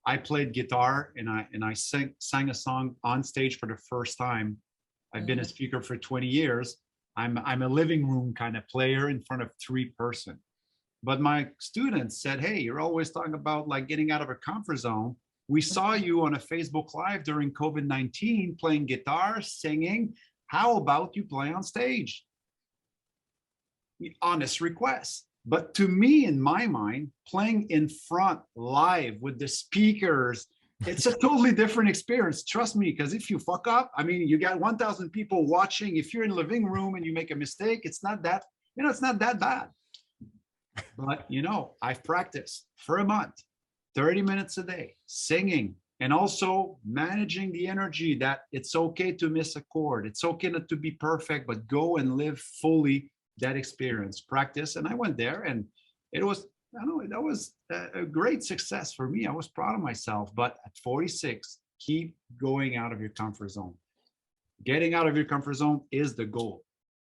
I played guitar and I sang a song on stage for the first time. I've been a speaker for 20 years. I'm a living room kind of player in front of 3 person. But my students said, hey, you're always talking about like getting out of a comfort zone. We saw you on a Facebook Live during COVID-19 playing guitar, singing. How about you play on stage? Honest request. But to me, in my mind, playing in front live with the speakers, it's a totally different experience. Trust me, because if you fuck up, I mean, you got 1,000 people watching. If you're in the living room and you make a mistake, it's not that, it's not that bad. But, I've practiced for a month, 30 minutes a day, singing, and also managing the energy that it's okay to miss a chord. It's okay not to be perfect, but go and live fully that experience, practice. And I went there and it was, that was a great success for me. I was proud of myself. But at 46, keep going out of your comfort zone. Getting out of your comfort zone is the goal,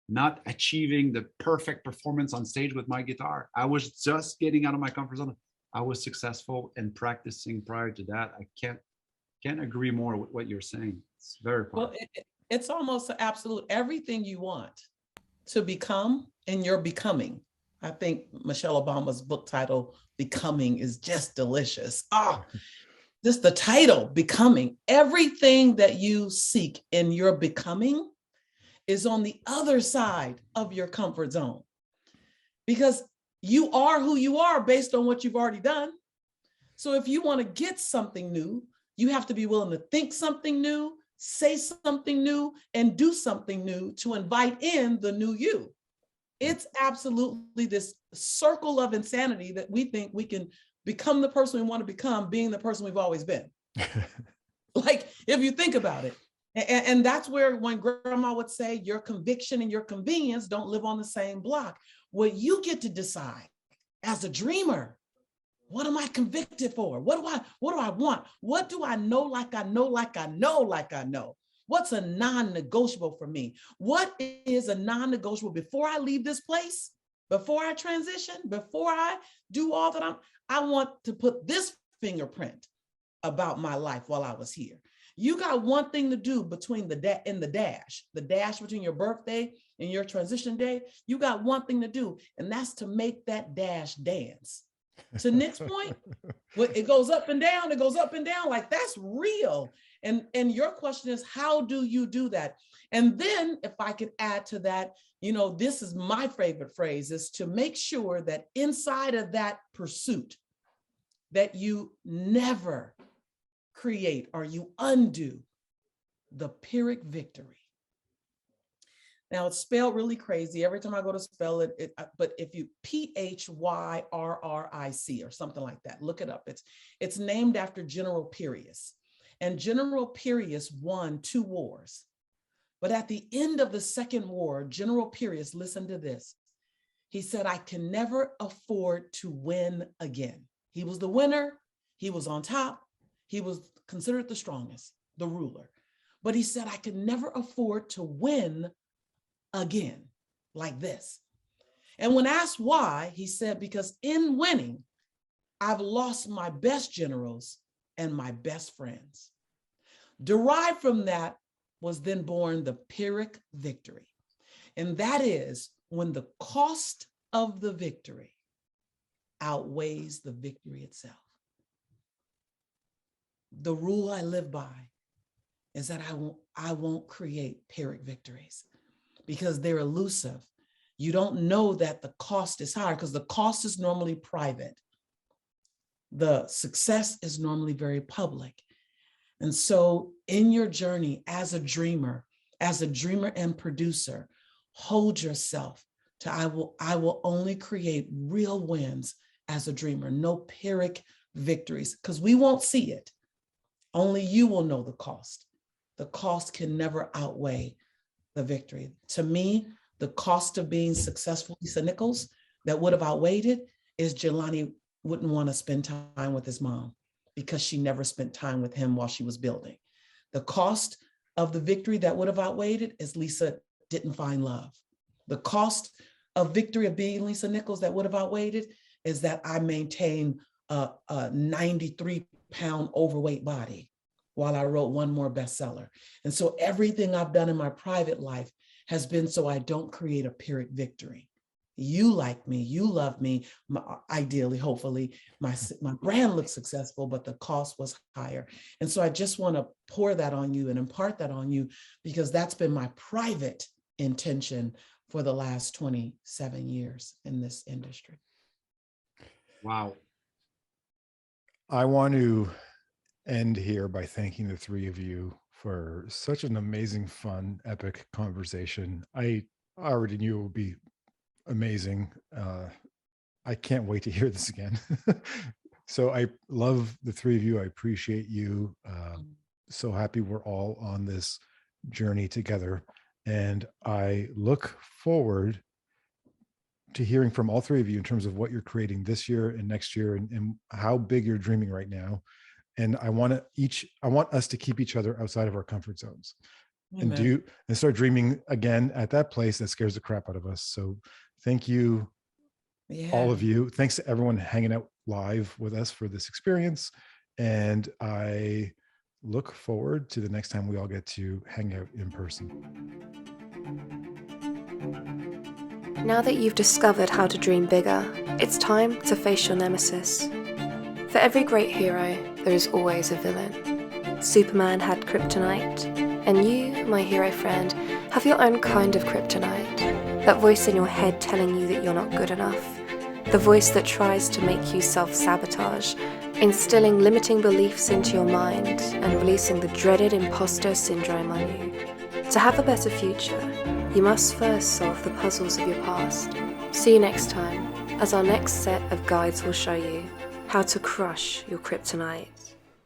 not achieving the perfect performance on stage with my guitar. I was just getting out of my comfort zone. I was successful in practicing prior to that. I can't agree more with what you're saying. It's very powerful. Well, it's almost an absolute everything you want to become and you're becoming. I think Michelle Obama's book title, Becoming, is just delicious. Just the title, Becoming. Everything that you seek in your becoming is on the other side of your comfort zone, because you are who you are based on what you've already done. So if you want to get something new, you have to be willing to think something new, say something new, and do something new to invite in the new you. It's absolutely this circle of insanity that we think we can become the person we want to become, being the person we've always been. Like, if you think about it. And that's where when grandma would say, your conviction and your convenience don't live on the same block. What you get to decide as a dreamer, What am I convicted for? What do I want? What do I know like I know, like I know, like I know? What's a non-negotiable for me? What is a non-negotiable before I leave this place? Before I transition, before I do all that I want to put this fingerprint about my life while I was here. You got one thing to do between the dash between your birthday and your transition day. You got one thing to do, and that's to make that dash dance. To Nick's point, it goes up and down, it goes up and down, like that's real. And your question is, how do you do that? And then if I could add to that, this is my favorite phrase, is to make sure that inside of that pursuit, that you never create or you undo the Pyrrhic victory. Now it's spelled really crazy. Every time I go to spell it, but if you PHYRRIC or something like that, look it up. It's named after General Pyrrhus. And General Pyrrhus won 2 wars. But at the end of the second war, General Pyrrhus, listen to this. He said, I can never afford to win again. He was the winner. He was on top. He was considered the strongest, the ruler. But he said, I can never afford to win again like this. And when asked why, he said, because in winning, I've lost my best generals and my best friends. Derived from that was then born the Pyrrhic victory. And that is when the cost of the victory outweighs the victory itself. The rule I live by is that I won't create Pyrrhic victories because they're elusive. You don't know that the cost is higher because the cost is normally private. The success is normally very public. And so in your journey as a dreamer and producer, hold yourself to I will only create real wins as a dreamer, no Pyrrhic victories, because we won't see it. Only you will know the cost. The cost can never outweigh the victory. To me, the cost of being successful, Lisa Nichols, that would have outweighed it is Giovanni wouldn't want to spend time with his mom because she never spent time with him while she was building. The cost of the victory that would have outweighed it is Lisa didn't find love. The cost of victory of being Lisa Nichols that would have outweighed it is that I maintain a 93-pound overweight body while I wrote one more bestseller. And so everything I've done in my private life has been so I don't create a Pyrrhic victory. You like me, you love me, ideally, hopefully, my brand looks successful, but the cost was higher. And so I just want to pour that on you and impart that on you because that's been my private intention for the last 27 years in this industry. Wow. I want to end here by thanking the three of you for such an amazing, fun, epic conversation. I already knew it would be amazing. I can't wait to hear this again. So I love the three of you. I appreciate you. So happy we're all on this journey together. And I look forward to hearing from all three of you in terms of what you're creating this year and next year and how big you're dreaming right now. And I want us to keep each other outside of our comfort zones. Amen. and start dreaming again at that place that scares the crap out of us. So thank you, all of you. Thanks to everyone hanging out live with us for this experience. And I look forward to the next time we all get to hang out in person. Now that you've discovered how to dream bigger, it's time to face your nemesis. For every great hero, there is always a villain. Superman had kryptonite, and you, my hero friend, have your own kind of kryptonite. That voice in your head telling you that you're not good enough. The voice that tries to make you self-sabotage, instilling limiting beliefs into your mind and releasing the dreaded imposter syndrome on you. To have a better future, you must first solve the puzzles of your past. See you next time, as our next set of guides will show you how to crush your kryptonite.